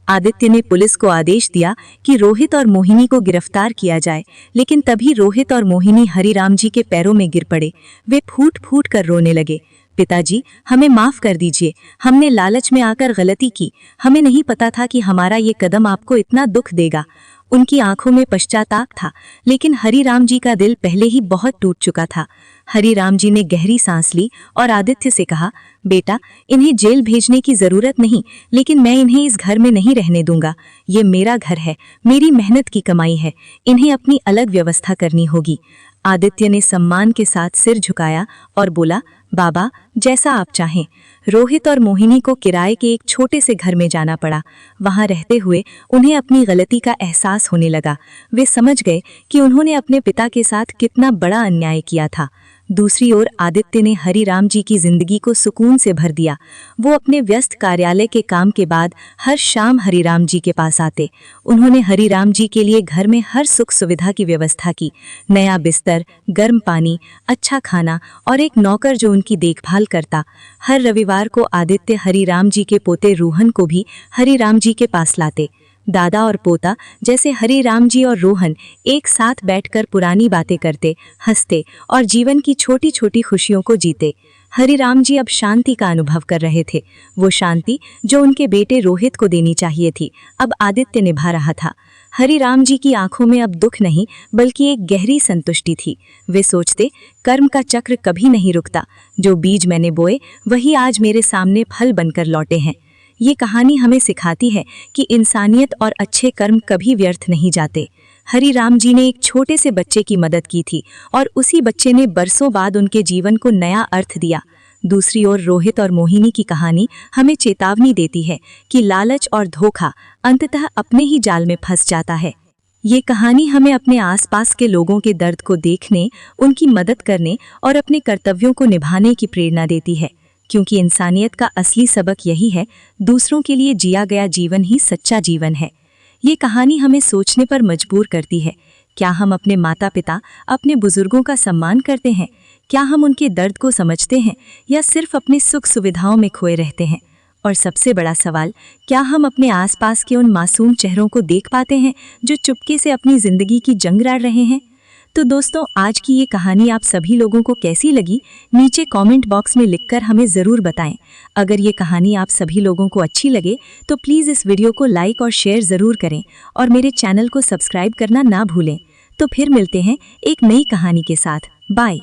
आदित्य ने पुलिस को आदेश दिया कि रोहित और मोहिनी को गिरफ्तार किया जाए, लेकिन तभी रोहित और मोहिनी हरिराम जी के पैरों में गिर पड़े। वे फूट फूट कर रोने लगे। पिताजी, हमें माफ कर दीजिए, हमने लालच में आकर गलती की, हमें नहीं पता था कि हमारा ये कदम आपको इतना दुख देगा। उनकी आंखों में पश्चाताप था, लेकिन हरिराम जी का दिल पहले ही बहुत टूट चुका था। हरिराम जी ने गहरी सांस ली और आदित्य से कहा, बेटा, इन्हें जेल भेजने की जरूरत नहीं, लेकिन मैं इन्हें इस घर में नहीं रहने दूंगा। ये मेरा घर है, मेरी मेहनत की कमाई है, इन्हें अपनी अलग व्यवस्था करनी होगी। आदित्य ने सम्मान के साथ सिर झुकाया और बोला, बाबा, जैसा आप चाहें। रोहित और मोहिनी को किराए के एक छोटे से घर में जाना पड़ा। वहां रहते हुए उन्हें अपनी गलती का एहसास होने लगा। वे समझ गए कि उन्होंने अपने पिता के साथ कितना बड़ा अन्याय किया था। दूसरी ओर आदित्य ने हरिराम जी की जिंदगी को सुकून से भर दिया। वो अपने व्यस्त कार्यालय के काम के बाद हर शाम हरिराम जी के पास आते। उन्होंने हरिराम जी के लिए घर में हर सुख सुविधा की व्यवस्था की, नया बिस्तर, गर्म पानी, अच्छा खाना और एक नौकर जो उनकी देखभाल करता। हर रविवार को आदित्य हरिराम जी के पोते रोहन को भी हरिराम जी के पास लाते। दादा और पोता जैसे हरिराम जी और रोहन एक साथ बैठकर पुरानी बातें करते, हंसते और जीवन की छोटी छोटी खुशियों को जीते। हरिराम जी अब शांति का अनुभव कर रहे थे। वो शांति जो उनके बेटे रोहित को देनी चाहिए थी, अब आदित्य निभा रहा था। हरिराम जी की आंखों में अब दुख नहीं बल्कि एक गहरी संतुष्टि थी। वे सोचते, कर्म का चक्र कभी नहीं रुकता, जो बीज मैंने बोए वही आज मेरे सामने फल बनकर लौटे हैं। ये कहानी हमें सिखाती है कि इंसानियत और अच्छे कर्म कभी व्यर्थ नहीं जाते। हरिराम जी ने एक छोटे से बच्चे की मदद की थी और उसी बच्चे ने बरसों बाद उनके जीवन को नया अर्थ दिया। दूसरी ओर रोहित और मोहिनी की कहानी हमें चेतावनी देती है कि लालच और धोखा अंततः अपने ही जाल में फंस जाता है। ये कहानी हमें अपने आसपास के लोगों के दर्द को देखने, उनकी मदद करने और अपने कर्तव्यों को निभाने की प्रेरणा देती है, क्योंकि इंसानियत का असली सबक यही है, दूसरों के लिए जिया गया जीवन ही सच्चा जीवन है। ये कहानी हमें सोचने पर मजबूर करती है, क्या हम अपने माता पिता, अपने बुजुर्गों का सम्मान करते हैं? क्या हम उनके दर्द को समझते हैं या सिर्फ अपनी सुख सुविधाओं में खोए रहते हैं? और सबसे बड़ा सवाल, क्या हम अपने आसपास के उन मासूम चेहरों को देख पाते हैं जो चुपके से अपनी जिंदगी की जंग लड़ रहे हैं? तो दोस्तों, आज की ये कहानी आप सभी लोगों को कैसी लगी, नीचे कमेंट बॉक्स में लिखकर हमें ज़रूर बताएं। अगर ये कहानी आप सभी लोगों को अच्छी लगे तो प्लीज़ इस वीडियो को लाइक और शेयर ज़रूर करें और मेरे चैनल को सब्सक्राइब करना ना भूलें। तो फिर मिलते हैं एक नई कहानी के साथ। बाय।